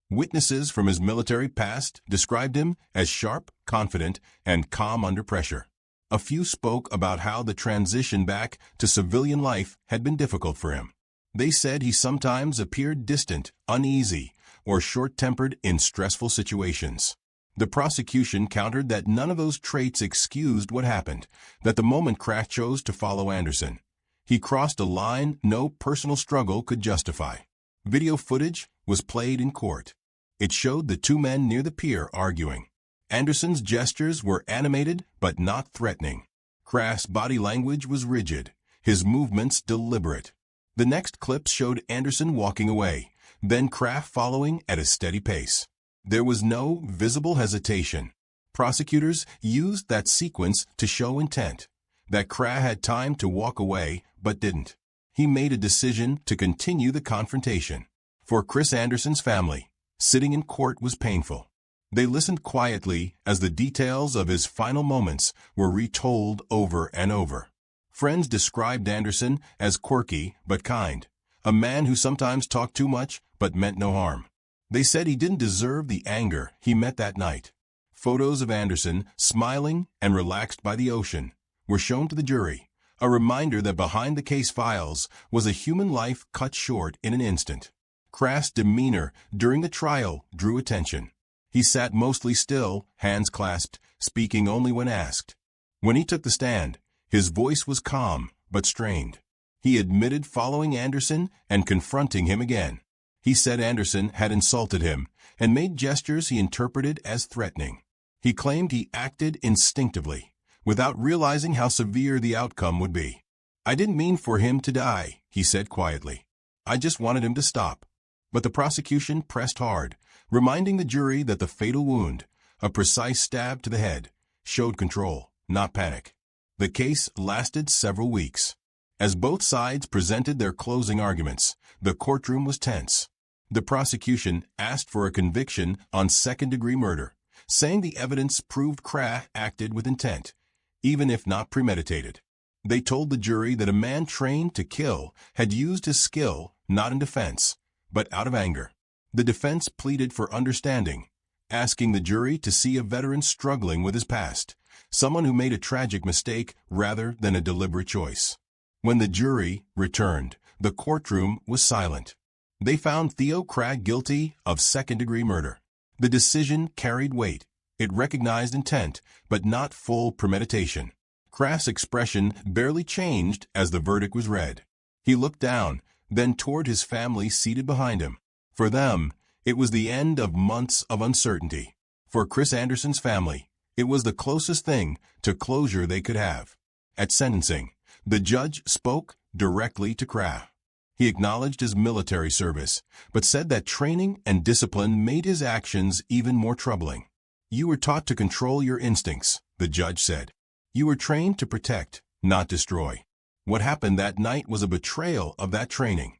Witnesses from his military past described him as sharp, confident, and calm under pressure. A few spoke about how the transition back to civilian life had been difficult for him. They said he sometimes appeared distant, uneasy, or short-tempered in stressful situations. The prosecution countered that none of those traits excused what happened, that the moment Krah chose to follow Anderson, he crossed a line no personal struggle could justify. Video footage was played in court. It showed the two men near the pier arguing. Anderson's gestures were animated but not threatening. Krah's body language was rigid, his movements deliberate. The next clips showed Anderson walking away, then Krah following at a steady pace. There was no visible hesitation. Prosecutors used that sequence to show intent, that Krah had time to walk away but didn't. He made a decision to continue the confrontation. For Chris Anderson's family, sitting in court was painful. They listened quietly as the details of his final moments were retold over and over. Friends described Anderson as quirky but kind, a man who sometimes talked too much but meant no harm. They said he didn't deserve the anger he met that night. Photos of Anderson, smiling and relaxed by the ocean, were shown to the jury, a reminder that behind the case files was a human life cut short in an instant. Krah's demeanor during the trial drew attention. He sat mostly still, hands clasped, speaking only when asked. When he took the stand, his voice was calm, but strained. He admitted following Anderson and confronting him again. He said Anderson had insulted him and made gestures he interpreted as threatening. He claimed he acted instinctively, without realizing how severe the outcome would be. "I didn't mean for him to die," he said quietly. "I just wanted him to stop." But the prosecution pressed hard, reminding the jury that the fatal wound, a precise stab to the head, showed control, not panic. The case lasted several weeks. As both sides presented their closing arguments, the courtroom was tense. The prosecution asked for a conviction on second-degree murder, saying the evidence proved Krah acted with intent, even if not premeditated. They told the jury that a man trained to kill had used his skill not in defense, but out of anger. The defense pleaded for understanding, asking the jury to see a veteran struggling with his past, someone who made a tragic mistake rather than a deliberate choice. When the jury returned, the courtroom was silent. They found Theo Krah guilty of second-degree murder. The decision carried weight. It recognized intent, but not full premeditation. Krah's expression barely changed as the verdict was read. He looked down, then toward his family seated behind him. For them, it was the end of months of uncertainty. For Chris Anderson's family, it was the closest thing to closure they could have. At sentencing, the judge spoke directly to Krah. He acknowledged his military service, but said that training and discipline made his actions even more troubling. "You were taught to control your instincts," the judge said. "You were trained to protect, not destroy. What happened that night was a betrayal of that training."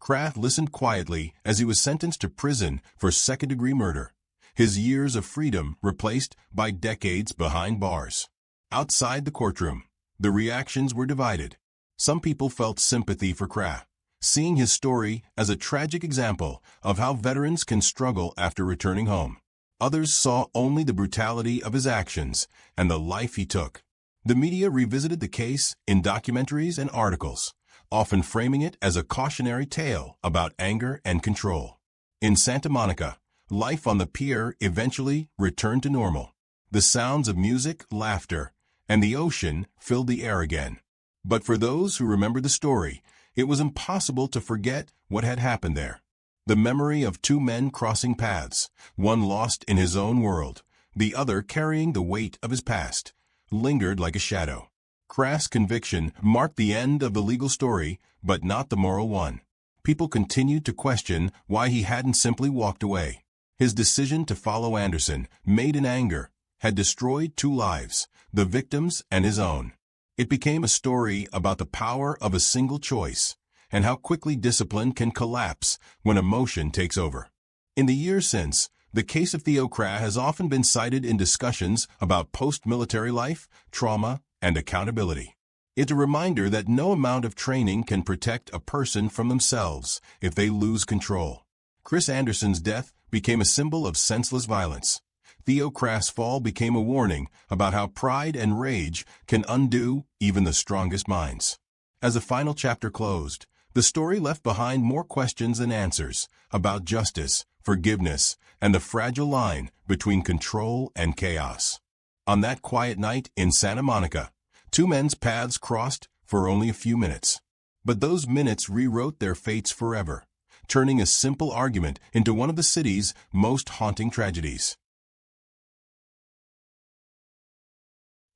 Krah listened quietly as he was sentenced to prison for second-degree murder, his years of freedom replaced by decades behind bars. Outside the courtroom, the reactions were divided. Some people felt sympathy for Krah, seeing his story as a tragic example of how veterans can struggle after returning home. Others saw only the brutality of his actions and the life he took. The media revisited the case in documentaries and articles, often framing it as a cautionary tale about anger and control. In Santa Monica, life on the pier eventually returned to normal. The sounds of music, laughter, and the ocean filled the air again. But for those who remember the story, it was impossible to forget what had happened there. The memory of two men crossing paths, one lost in his own world, the other carrying the weight of his past, lingered like a shadow. Krah's conviction marked the end of the legal story, but not the moral one. People continued to question why he hadn't simply walked away. His decision to follow Anderson, made in anger, had destroyed two lives, the victim's and his own. It became a story about the power of a single choice and how quickly discipline can collapse when emotion takes over. In the years since, the case of Theo Krah has often been cited in discussions about post-military life, trauma, and accountability. It's a reminder that no amount of training can protect a person from themselves if they lose control. Chris Anderson's death became a symbol of senseless violence. Theo Krah's fall became a warning about how pride and rage can undo even the strongest minds. As the final chapter closed, the story left behind more questions than answers about justice, forgiveness, and the fragile line between control and chaos. On that quiet night in Santa Monica, two men's paths crossed for only a few minutes. But those minutes rewrote their fates forever, turning a simple argument into one of the city's most haunting tragedies.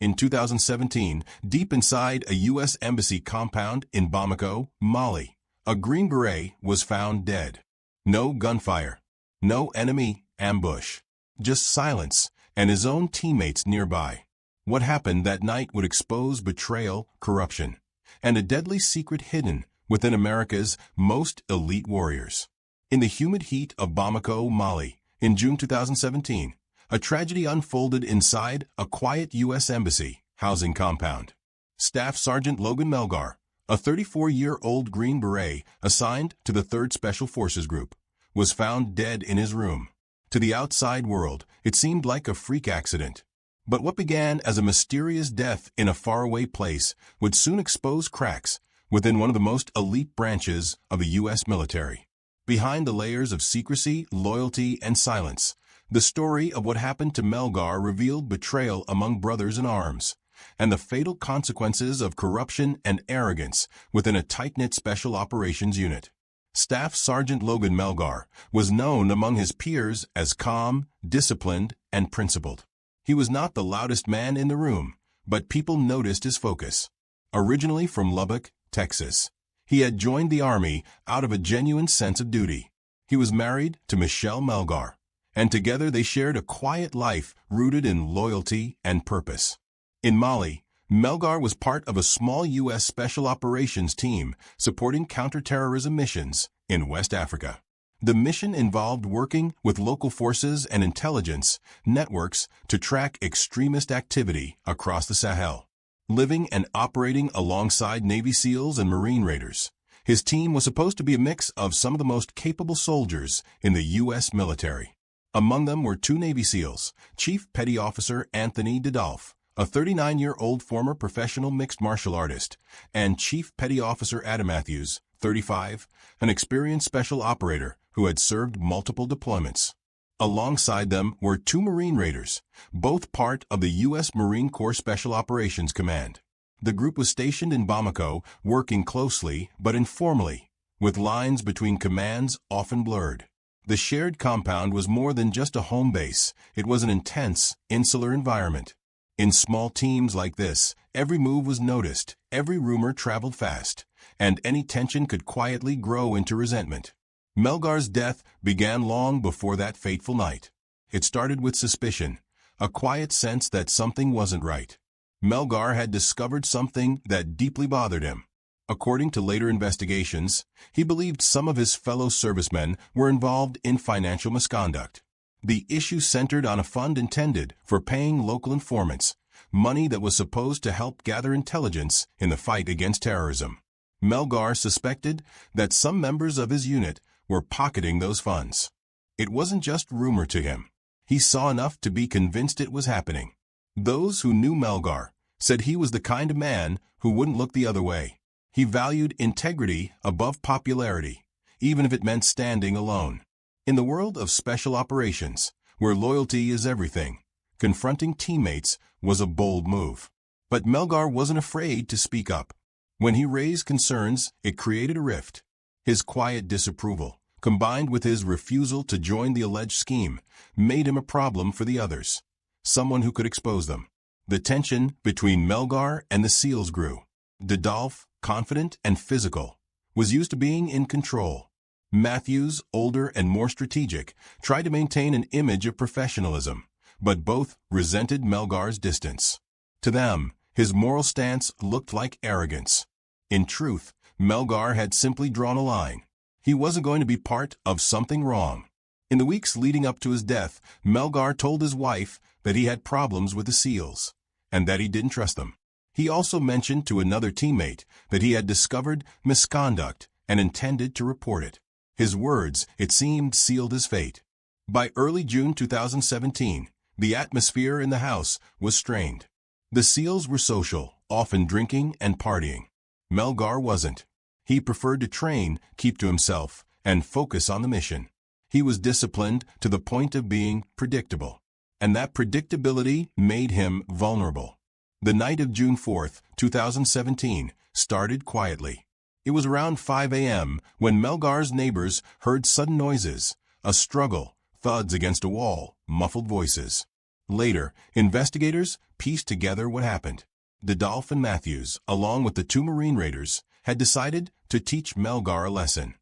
In 2017, deep inside a U.S. Embassy compound in Bamako, Mali, a Green Beret was found dead. No gunfire, no enemy ambush, just silence and his own teammates nearby. What happened that night would expose betrayal, corruption, and a deadly secret hidden within America's most elite warriors. In the humid heat of Bamako, Mali, in June 2017, a tragedy unfolded inside a quiet U.S. Embassy housing compound. Staff Sergeant Logan Melgar, a 34-year-old Green Beret assigned to the 3rd Special Forces Group, was found dead in his room. To the outside world, it seemed like a freak accident. But what began as a mysterious death in a faraway place would soon expose cracks within one of the most elite branches of the U.S. military. Behind the layers of secrecy, loyalty, and silence, The story of what happened to Melgar revealed betrayal among brothers in arms, and the fatal consequences of corruption and arrogance within a tight-knit Special Operations Unit. Staff Sergeant Logan Melgar was known among his peers as calm, disciplined, and principled. He was not the loudest man in the room, but people noticed his focus. Originally from Lubbock, Texas, he had joined the Army out of a genuine sense of duty. He was married to Michelle Melgar, and together they shared a quiet life rooted in loyalty and purpose. In Mali, Melgar was part of a small U.S. Special Operations team supporting counterterrorism missions in West Africa. The mission involved working with local forces and intelligence networks to track extremist activity across the Sahel. Living and operating alongside Navy SEALs and Marine Raiders, his team was supposed to be a mix of some of the most capable soldiers in the U.S. military. Among them were 2 Navy SEALs, Chief Petty Officer Anthony Didolph, a 39-year-old former professional mixed martial artist, and Chief Petty Officer Adam Matthews, 35, an experienced special operator who had served multiple deployments. Alongside them were 2 Marine Raiders, both part of the U.S. Marine Corps Special Operations Command. The group was stationed in Bamako, working closely but informally, with lines between commands often blurred. The shared compound was more than just a home base. It was an intense, insular environment. In small teams like this, every move was noticed, every rumor traveled fast, and any tension could quietly grow into resentment. Melgar's death began long before that fateful night. It started with suspicion, a quiet sense that something wasn't right. Melgar had discovered something that deeply bothered him. According to later investigations, he believed some of his fellow servicemen were involved in financial misconduct. The issue centered on a fund intended for paying local informants, money that was supposed to help gather intelligence in the fight against terrorism. Melgar suspected that some members of his unit were pocketing those funds. It wasn't just rumor to him. He saw enough to be convinced it was happening. Those who knew Melgar said he was the kind of man who wouldn't look the other way. He valued integrity above popularity, even if it meant standing alone. In the world of special operations, where loyalty is everything, confronting teammates was a bold move. But Melgar wasn't afraid to speak up. When he raised concerns, it created a rift. His quiet disapproval, combined with his refusal to join the alleged scheme, made him a problem for the others, someone who could expose them. The tension between Melgar and the SEALs grew. Didolph, confident and physical, was used to being in control. Matthews, older and more strategic, tried to maintain an image of professionalism, but both resented Melgar's distance. To them, his moral stance looked like arrogance. In truth, Melgar had simply drawn a line. He wasn't going to be part of something wrong. In the weeks leading up to his death, Melgar told his wife that he had problems with the SEALs, and that he didn't trust them. He also mentioned to another teammate that he had discovered misconduct and intended to report it. His words, it seemed, sealed his fate. By early June 2017, the atmosphere in the house was strained. The SEALs were social, often drinking and partying. Melgar wasn't. He preferred to train, keep to himself, and focus on the mission. He was disciplined to the point of being predictable, and that predictability made him vulnerable. The night of June 4, 2017, started quietly. It was around 5 a.m. when Melgar's neighbors heard sudden noises, a struggle, thuds against a wall, muffled voices. Later, investigators pieced together what happened. Didolph and Matthews, along with the 2 Marine Raiders, had decided to teach Melgar a lesson.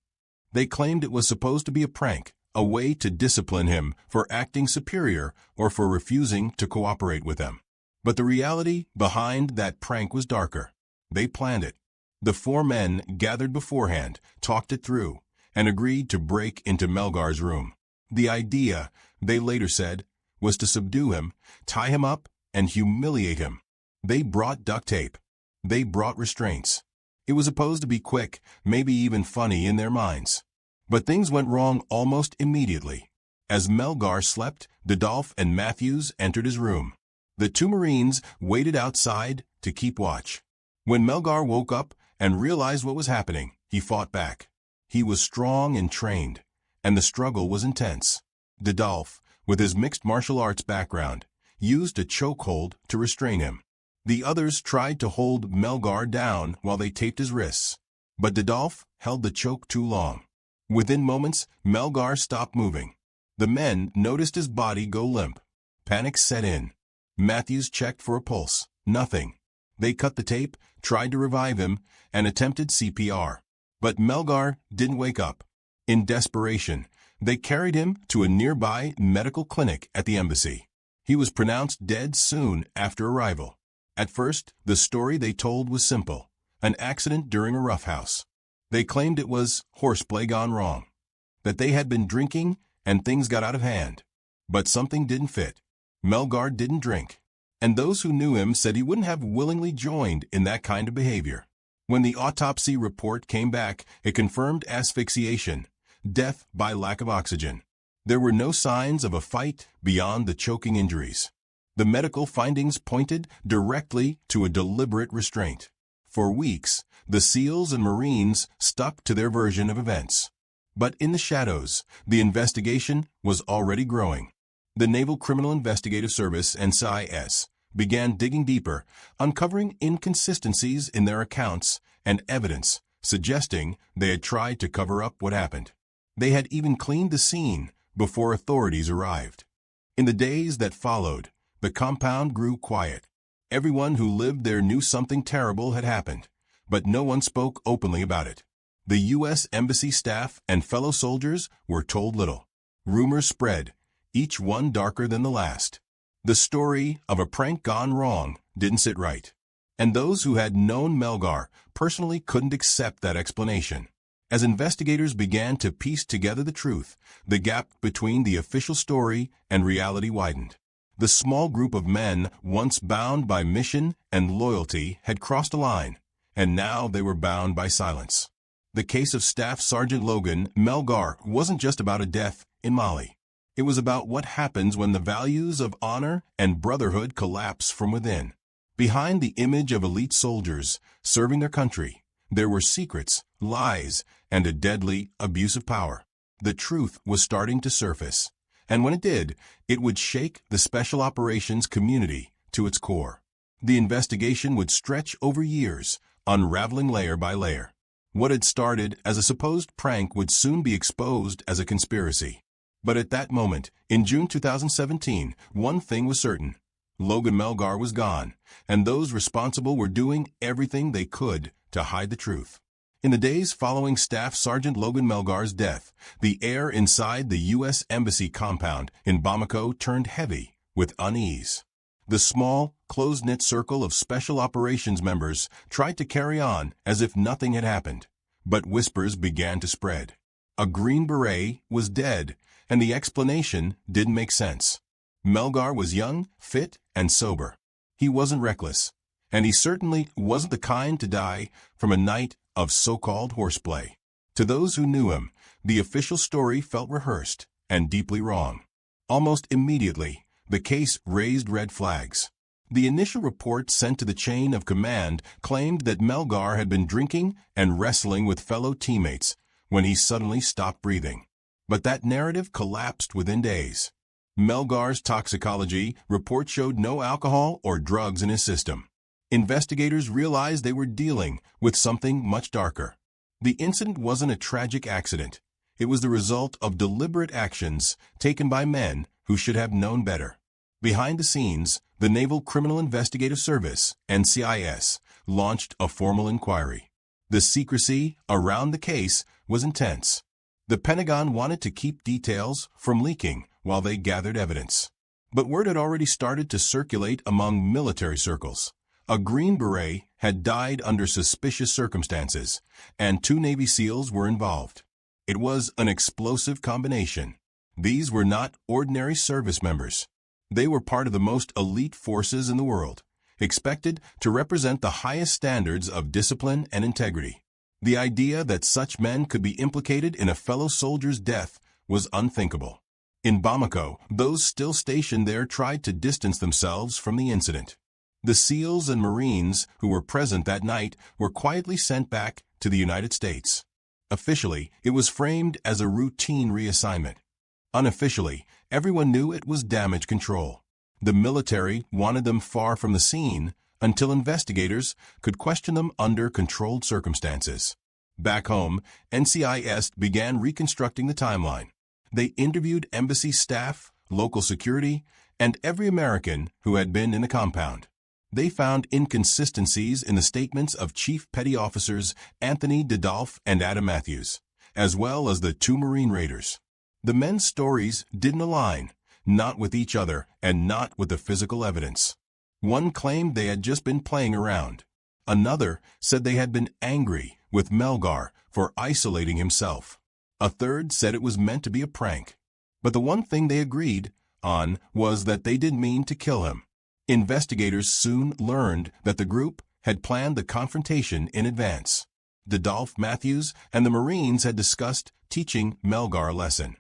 They claimed it was supposed to be a prank, a way to discipline him for acting superior or for refusing to cooperate with them. But the reality behind that prank was darker. They planned it. The 4 men gathered beforehand, talked it through, and agreed to break into Melgar's room. The idea, they later said, was to subdue him, tie him up, and humiliate him. They brought duct tape. They brought restraints. It was supposed to be quick, maybe even funny in their minds. But things went wrong almost immediately. As Melgar slept, Didolph and Matthews entered his room. The 2 Marines waited outside to keep watch. When Melgar woke up and realized what was happening, he fought back. He was strong and trained, and the struggle was intense. Didolph, with his mixed martial arts background, used a chokehold to restrain him. The others tried to hold Melgar down while they taped his wrists, but Dodolphe held the choke too long. Within moments, Melgar stopped moving. The men noticed his body go limp. Panic set in. Matthews checked for a pulse. Nothing. They cut the tape, tried to revive him, and attempted CPR. But Melgar didn't wake up. In desperation, they carried him to a nearby medical clinic at the embassy. He was pronounced dead soon after arrival. At first, the story they told was simple: an accident during a roughhouse. They claimed it was horseplay gone wrong, that they had been drinking and things got out of hand. But something didn't fit. Melgar didn't drink, and those who knew him said he wouldn't have willingly joined in that kind of behavior. When the autopsy report came back, it confirmed asphyxiation, death by lack of oxygen. There were no signs of a fight beyond the choking injuries. The medical findings pointed directly to a deliberate restraint. For weeks, the SEALs and Marines stuck to their version of events. But in the shadows, the investigation was already growing. The Naval Criminal Investigative Service, NCIS, began digging deeper, uncovering inconsistencies in their accounts and evidence suggesting they had tried to cover up what happened. They had even cleaned the scene before authorities arrived. In the days that followed, the compound grew quiet. Everyone who lived there knew something terrible had happened, but no one spoke openly about it. The U.S. Embassy staff and fellow soldiers were told little. Rumors spread, each one darker than the last. The story of a prank gone wrong didn't sit right, and those who had known Melgar personally couldn't accept that explanation. As investigators began to piece together the truth, the gap between the official story and reality widened. The small group of men once bound by mission and loyalty had crossed a line, and now they were bound by silence. The case of Staff Sergeant Logan Melgar wasn't just about a death in Mali. It was about what happens when the values of honor and brotherhood collapse from within. Behind the image of elite soldiers serving their country, there were secrets, lies, and a deadly abuse of power. The truth was starting to surface, and when it did, it would shake the special operations community to its core. The investigation would stretch over years, unraveling layer by layer. What had started as a supposed prank would soon be exposed as a conspiracy. But at that moment, in June 2017, one thing was certain: Logan Melgar was gone, and those responsible were doing everything they could to hide the truth. In the days following Staff Sergeant Logan Melgar's death, the air inside the U.S. Embassy compound in Bamako turned heavy with unease. The small, close-knit circle of Special Operations members tried to carry on as if nothing had happened, but whispers began to spread. A Green Beret was dead, and the explanation didn't make sense. Melgar was young, fit, and sober. He wasn't reckless, and he certainly wasn't the kind to die from a night of so-called horseplay. To those who knew him, the official story felt rehearsed and deeply wrong. Almost immediately, the case raised red flags. The initial report sent to the chain of command claimed that Melgar had been drinking and wrestling with fellow teammates when he suddenly stopped breathing. But that narrative collapsed within days. Melgar's toxicology report showed no alcohol or drugs in his system. Investigators realized they were dealing with something much darker. The incident wasn't a tragic accident. It was the result of deliberate actions taken by men who should have known better. Behind the scenes, the Naval Criminal Investigative Service, NCIS, launched a formal inquiry. The secrecy around the case was intense. The Pentagon wanted to keep details from leaking while they gathered evidence. But word had already started to circulate among military circles. A Green Beret had died under suspicious circumstances, and 2 Navy SEALs were involved. It was an explosive combination. These were not ordinary service members. They were part of the most elite forces in the world, expected to represent the highest standards of discipline and integrity. The idea that such men could be implicated in a fellow soldier's death was unthinkable. In Bamako, those still stationed there tried to distance themselves from the incident. The SEALs and Marines who were present that night were quietly sent back to the United States. Officially, it was framed as a routine reassignment. Unofficially, Everyone knew it was damage control. The military wanted them far from the scene until investigators could question them under controlled circumstances. Back home, NCIS began reconstructing the timeline. They interviewed embassy staff, local security, and every American who had been in the compound. They found inconsistencies in the statements of Chief Petty Officers Anthony Didolph and Adam Matthews, as well as the two Marine raiders. The men's stories didn't align, not with each other and not with the physical evidence. One claimed they had just been playing around. Another said they had been angry with Melgar for isolating himself. A third said it was meant to be a prank. But the one thing they agreed on was that they didn't mean to kill him. Investigators soon learned that the group had planned the confrontation in advance. Didolph, Matthews, and the Marines had discussed teaching Melgar a lesson.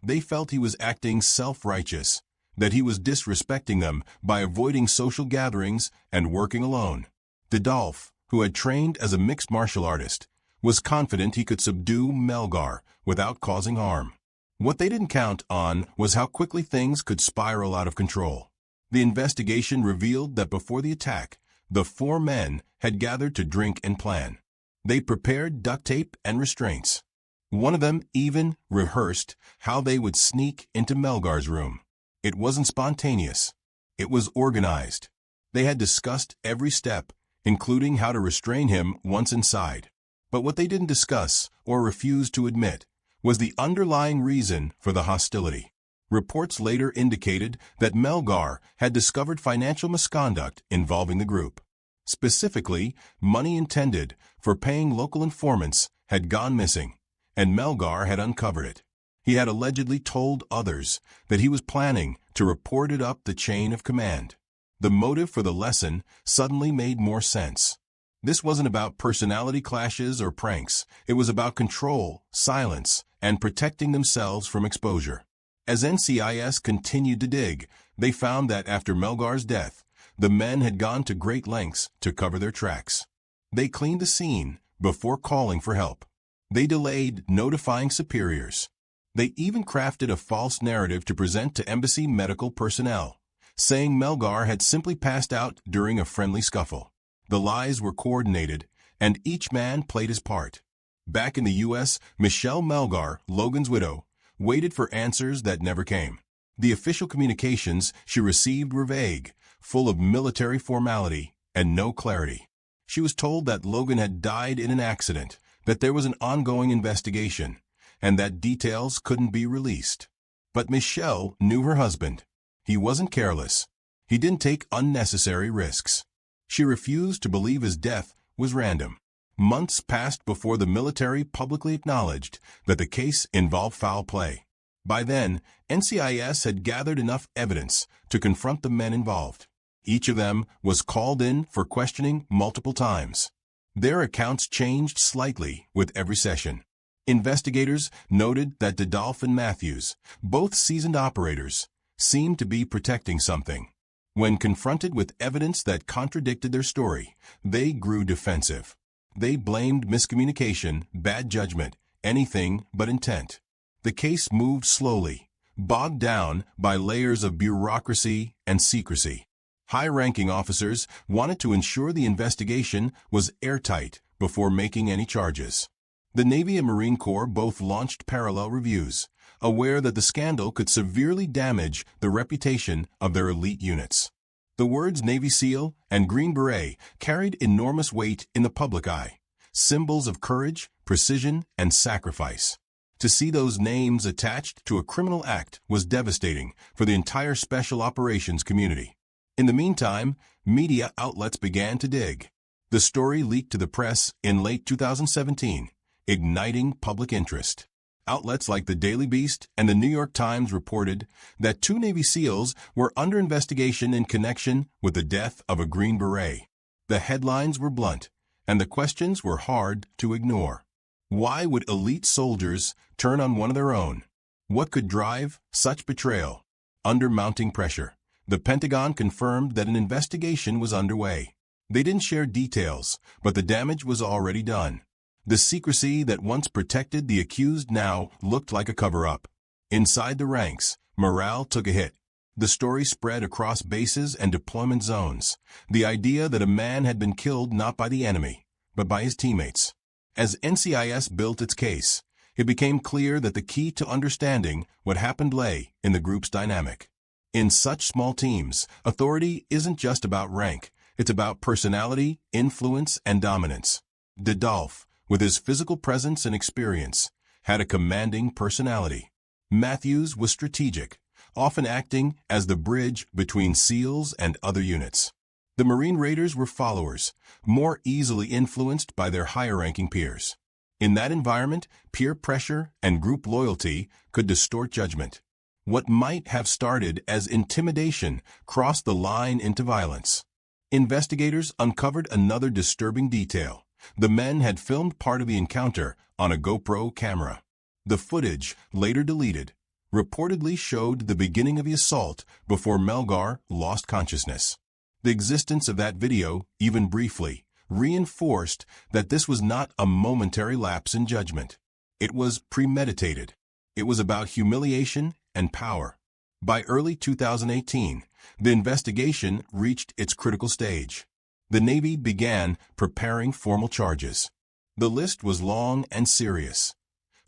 They felt he was acting self-righteous, that he was disrespecting them by avoiding social gatherings and working alone. Didolph, who had trained as a mixed martial artist, was confident he could subdue Melgar without causing harm. What they didn't count on was how quickly things could spiral out of control. The investigation revealed that before the attack, the four men had gathered to drink and plan. They prepared duct tape and restraints. One of them even rehearsed how they would sneak into Melgar's room. It wasn't spontaneous. It was organized. They had discussed every step, including how to restrain him once inside. But what they didn't discuss, or refused to admit, was the underlying reason for the hostility. Reports later indicated that Melgar had discovered financial misconduct involving the group. Specifically, money intended for paying local informants had gone missing, and Melgar had uncovered it. He had allegedly told others that he was planning to report it up the chain of command. The motive for the lesson suddenly made more sense. This wasn't about personality clashes or pranks. It was about control, silence, and protecting themselves from exposure. As NCIS continued to dig, they found that after Melgar's death, the men had gone to great lengths to cover their tracks. They cleaned the scene before calling for help. They delayed notifying superiors. They even crafted a false narrative to present to embassy medical personnel, saying Melgar had simply passed out during a friendly scuffle. The lies were coordinated, and each man played his part. Back in the U.S., Michelle Melgar, Logan's widow, waited for answers that never came. The official communications she received were vague, full of military formality and no clarity. She was told that Logan had died in an accident, that there was an ongoing investigation, and that details couldn't be released. But Michelle knew her husband. He wasn't careless. He didn't take unnecessary risks. She refused to believe his death was random. Months passed before the military publicly acknowledged that the case involved foul play. By then, NCIS had gathered enough evidence to confront the men involved. Each of them was called in for questioning multiple times. Their accounts changed slightly with every session. Investigators noted that Didolph and Matthews, both seasoned operators, seemed to be protecting something. When confronted with evidence that contradicted their story, they grew defensive. They blamed miscommunication, bad judgment, anything but intent. The case moved slowly, bogged down by layers of bureaucracy and secrecy. High-ranking officers wanted to ensure the investigation was airtight before making any charges. The Navy and Marine Corps both launched parallel reviews, aware that the scandal could severely damage the reputation of their elite units. The words Navy SEAL and Green Beret carried enormous weight in the public eye, symbols of courage, precision, and sacrifice. To see those names attached to a criminal act was devastating for the entire special operations community. In the meantime, media outlets began to dig. The story leaked to the press in late 2017, igniting public interest. Outlets like the Daily Beast and the New York Times reported that 2 Navy SEALs were under investigation in connection with the death of a Green Beret. The headlines were blunt, and the questions were hard to ignore. Why would elite soldiers turn on one of their own? What could drive such betrayal? Under mounting pressure, the Pentagon confirmed that an investigation was underway. They didn't share details, but the damage was already done. The secrecy that once protected the accused now looked like a cover-up. Inside the ranks, Morale took a hit. The story spread across bases and deployment zones. The idea that a man had been killed not by the enemy, but by his teammates. As NCIS built its case, it became clear that the key to understanding what happened lay in the group's dynamic. In such small teams, authority isn't just about rank, it's about personality, influence, and dominance. Didolf, with his physical presence and experience, had a commanding personality. Matthews was strategic, often acting as the bridge between SEALs and other units. The Marine Raiders were followers, more easily influenced by their higher-ranking peers. In that environment, peer pressure and group loyalty could distort judgment. What might have started as intimidation crossed the line into violence. Investigators uncovered another disturbing detail. The men had filmed part of the encounter on a GoPro camera. The footage, later deleted, reportedly showed the beginning of the assault before Melgar lost consciousness. The existence of that video, even briefly, reinforced that this was not a momentary lapse in judgment. It was premeditated. It was about humiliation and power. By early 2018, the investigation reached its critical stage. The Navy began preparing formal charges. The list was long and serious.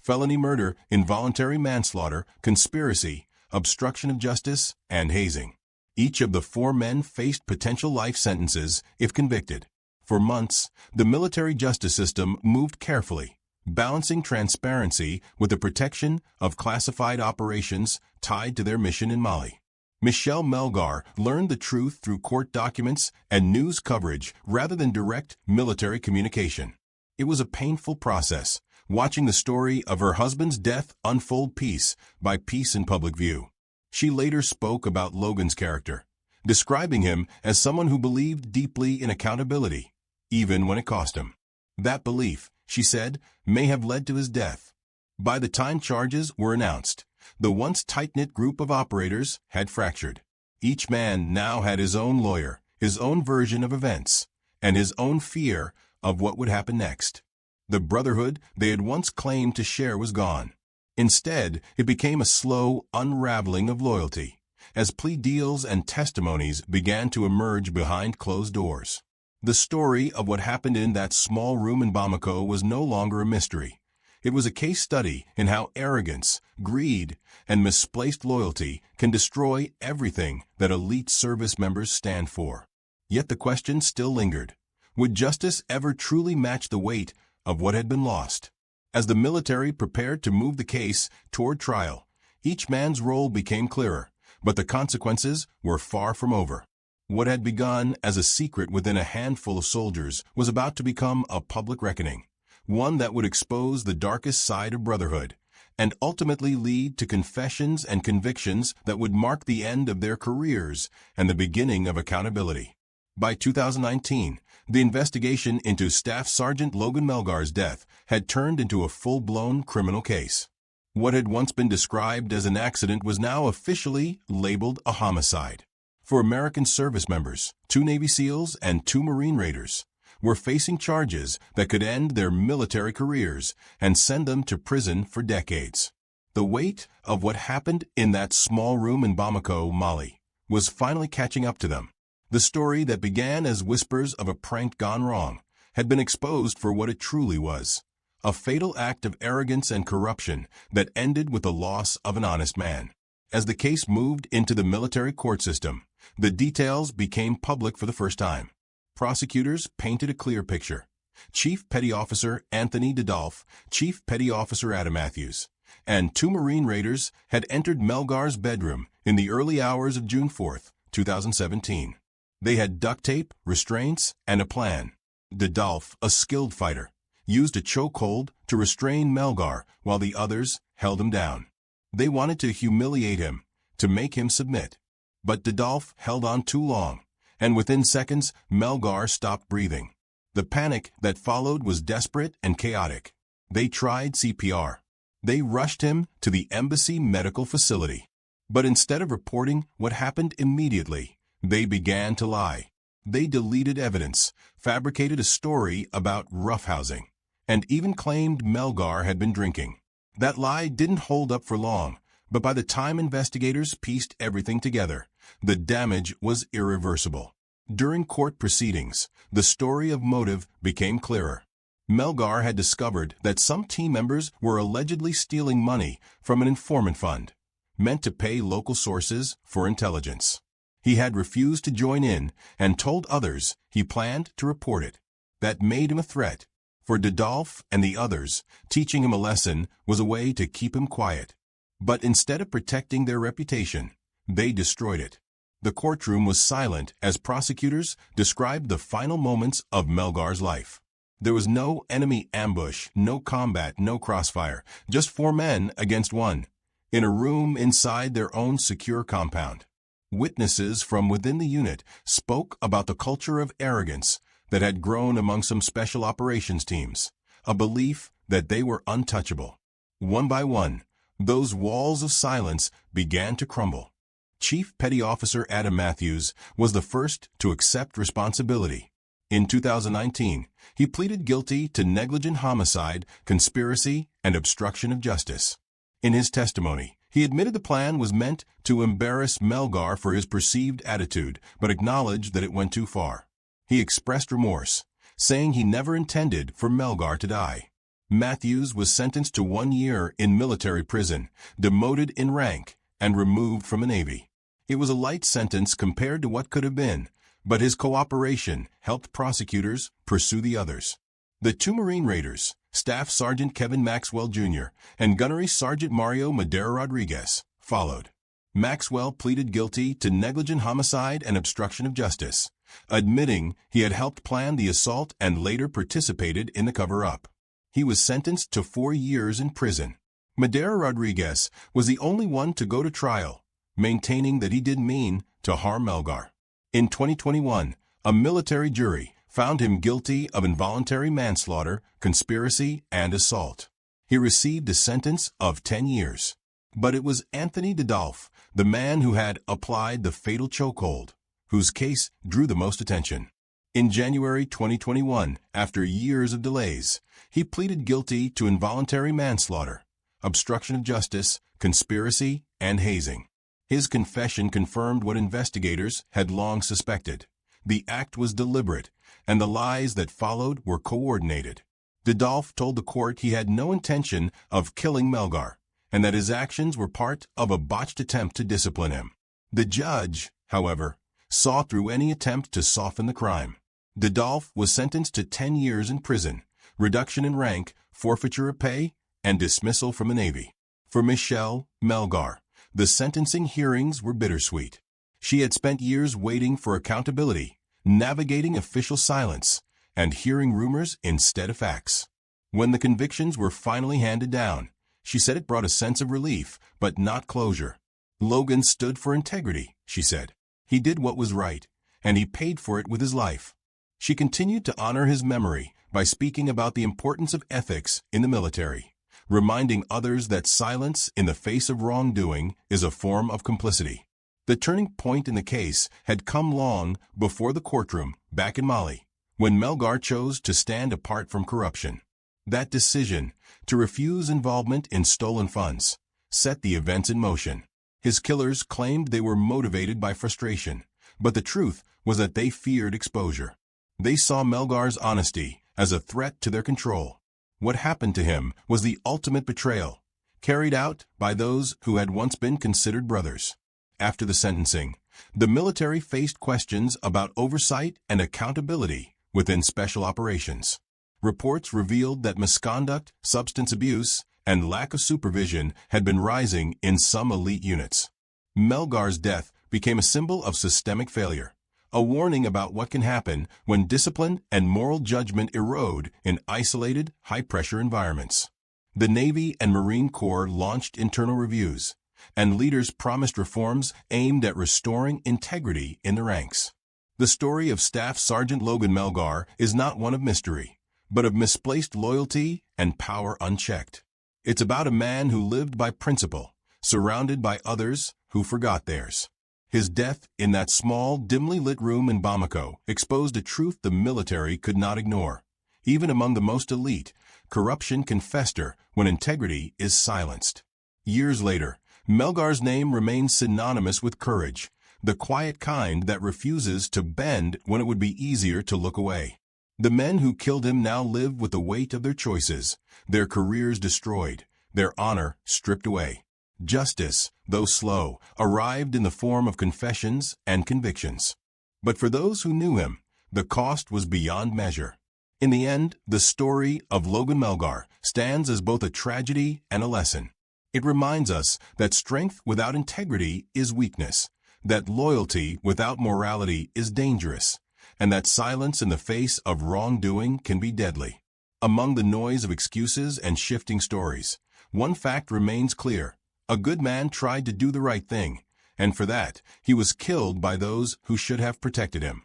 Felony murder, involuntary manslaughter, conspiracy, obstruction of justice, and hazing. Each of the 4 men faced potential life sentences if convicted. For months, the military justice system moved carefully, balancing transparency with the protection of classified operations tied to their mission in Mali. Michel Melgar learned the truth through court documents and news coverage rather than direct military communication. It was a painful process, watching the story of her husband's death unfold piece by piece in public view. She later spoke about Logan's character, describing him as someone who believed deeply in accountability, even when it cost him. That belief, she said, may have led to his death. By the time charges were announced, the once tight-knit group of operators had fractured. Each man now had his own lawyer, his own version of events, and his own fear of what would happen next. The brotherhood they had once claimed to share was gone. Instead, it became a slow unraveling of loyalty, as plea deals and testimonies began to emerge behind closed doors. The story of what happened in that small room in Bamako was no longer a mystery. It was a case study in how arrogance, greed, and misplaced loyalty can destroy everything that elite service members stand for. Yet the question still lingered. Would justice ever truly match the weight of what had been lost? As the military prepared to move the case toward trial, each man's role became clearer, but the consequences were far from over. What had begun as a secret within a handful of soldiers was about to become a public reckoning, one that would expose the darkest side of brotherhood, and ultimately lead to confessions and convictions that would mark the end of their careers and the beginning of accountability. By 2019, the investigation into Staff Sergeant Logan Melgar's death had turned into a full-blown criminal case. What had once been described as an accident was now officially labeled a homicide. For American service members, 2 Navy SEALs and 2 Marine Raiders were facing charges that could end their military careers and send them to prison for decades. The weight of what happened in that small room in Bamako, Mali, was finally catching up to them. The story that began as whispers of a prank gone wrong had been exposed for what it truly was, a fatal act of arrogance and corruption that ended with the loss of an honest man. As the case moved into the military court system, the details became public for the first time. Prosecutors painted a clear picture. Chief Petty Officer Anthony Didolf, Chief Petty Officer Adam Matthews, and 2 Marine Raiders had entered Melgar's bedroom in the early hours of June 4, 2017. They had duct tape, restraints, and a plan. Didolf, a skilled fighter, used a chokehold to restrain Melgar while the others held him down. They wanted to humiliate him, to make him submit. But Didolf held on too long, and within seconds, Melgar stopped breathing. The panic that followed was desperate and chaotic. They tried CPR. They rushed him to the embassy medical facility. But instead of reporting what happened immediately, they began to lie. They deleted evidence, fabricated a story about roughhousing, and even claimed Melgar had been drinking. That lie didn't hold up for long. But by the time investigators pieced everything together, the damage was irreversible. During court proceedings, the story of motive became clearer. Melgar had discovered that some team members were allegedly stealing money from an informant fund, meant to pay local sources for intelligence. He had refused to join in and told others he planned to report it. That made him a threat. For Didolf and the others, teaching him a lesson was a way to keep him quiet. But instead of protecting their reputation, they destroyed it. The courtroom was silent as prosecutors described the final moments of Melgar's life. There was no enemy ambush, no combat, no crossfire, just 4 men against 1, in a room inside their own secure compound. Witnesses from within the unit spoke about the culture of arrogance that had grown among some special operations teams, a belief that they were untouchable. One by one, those walls of silence began to crumble. Chief Petty Officer Adam Matthews was the first to accept responsibility. In 2019, he pleaded guilty to negligent homicide, conspiracy, and obstruction of justice. In his testimony, he admitted the plan was meant to embarrass Melgar for his perceived attitude, but acknowledged that it went too far. He expressed remorse, saying he never intended for Melgar to die. Matthews was sentenced to 1 year in military prison, demoted in rank, and removed from the Navy. It was a light sentence compared to what could have been, but his cooperation helped prosecutors pursue the others. The 2 Marine raiders, Staff Sergeant Kevin Maxwell Jr. and Gunnery Sergeant Mario Madera Rodriguez, followed. Maxwell pleaded guilty to negligent homicide and obstruction of justice, admitting he had helped plan the assault and later participated in the cover-up. He was sentenced to 4 years in prison. Madera Rodriguez was the only one to go to trial, maintaining that he didn't mean to harm Melgar. In 2021, a military jury found him guilty of involuntary manslaughter, conspiracy, and assault. He received a sentence of 10 years. But it was Anthony Didolf, the man who had applied the fatal chokehold, whose case drew the most attention. In January 2021, after years of delays, he pleaded guilty to involuntary manslaughter, obstruction of justice, conspiracy, and hazing. His confession confirmed what investigators had long suspected. The act was deliberate, and the lies that followed were coordinated. Didolf told the court he had no intention of killing Melgar, and that his actions were part of a botched attempt to discipline him. The judge, however, saw through any attempt to soften the crime. Didolf was sentenced to 10 years in prison, reduction in rank, forfeiture of pay, and dismissal from the Navy. For Michelle Melgar, the sentencing hearings were bittersweet. She had spent years waiting for accountability, navigating official silence, and hearing rumors instead of facts. When the convictions were finally handed down, she said it brought a sense of relief, but not closure. Logan stood for integrity, she said. He did what was right, and he paid for it with his life. She continued to honor his memory by speaking about the importance of ethics in the military, reminding others that silence in the face of wrongdoing is a form of complicity. The turning point in the case had come long before the courtroom back in Mali, when Melgar chose to stand apart from corruption. That decision, to refuse involvement in stolen funds, set the events in motion. His killers claimed they were motivated by frustration, but the truth was that they feared exposure. They saw Melgar's honesty as a threat to their control. What happened to him was the ultimate betrayal, carried out by those who had once been considered brothers. After the sentencing, the military faced questions about oversight and accountability within special operations. Reports revealed that misconduct, substance abuse, and lack of supervision had been rising in some elite units. Melgar's death became a symbol of systemic failure, a warning about what can happen when discipline and moral judgment erode in isolated, high-pressure environments. The Navy and Marine Corps launched internal reviews, and leaders promised reforms aimed at restoring integrity in the ranks. The story of Staff Sergeant Logan Melgar is not one of mystery, but of misplaced loyalty and power unchecked. It's about a man who lived by principle, surrounded by others who forgot theirs. His death in that small, dimly lit room in Bamako exposed a truth the military could not ignore. Even among the most elite, corruption can fester when integrity is silenced. Years later, Melgar's name remains synonymous with courage, the quiet kind that refuses to bend when it would be easier to look away. The men who killed him now live with the weight of their choices, their careers destroyed, their honor stripped away. Justice, though slow, arrived in the form of confessions and convictions. But for those who knew him, the cost was beyond measure. In the end, the story of Logan Melgar stands as both a tragedy and a lesson. It reminds us that strength without integrity is weakness, that loyalty without morality is dangerous, and that silence in the face of wrongdoing can be deadly. Among the noise of excuses and shifting stories, one fact remains clear. A good man tried to do the right thing, and for that, he was killed by those who should have protected him.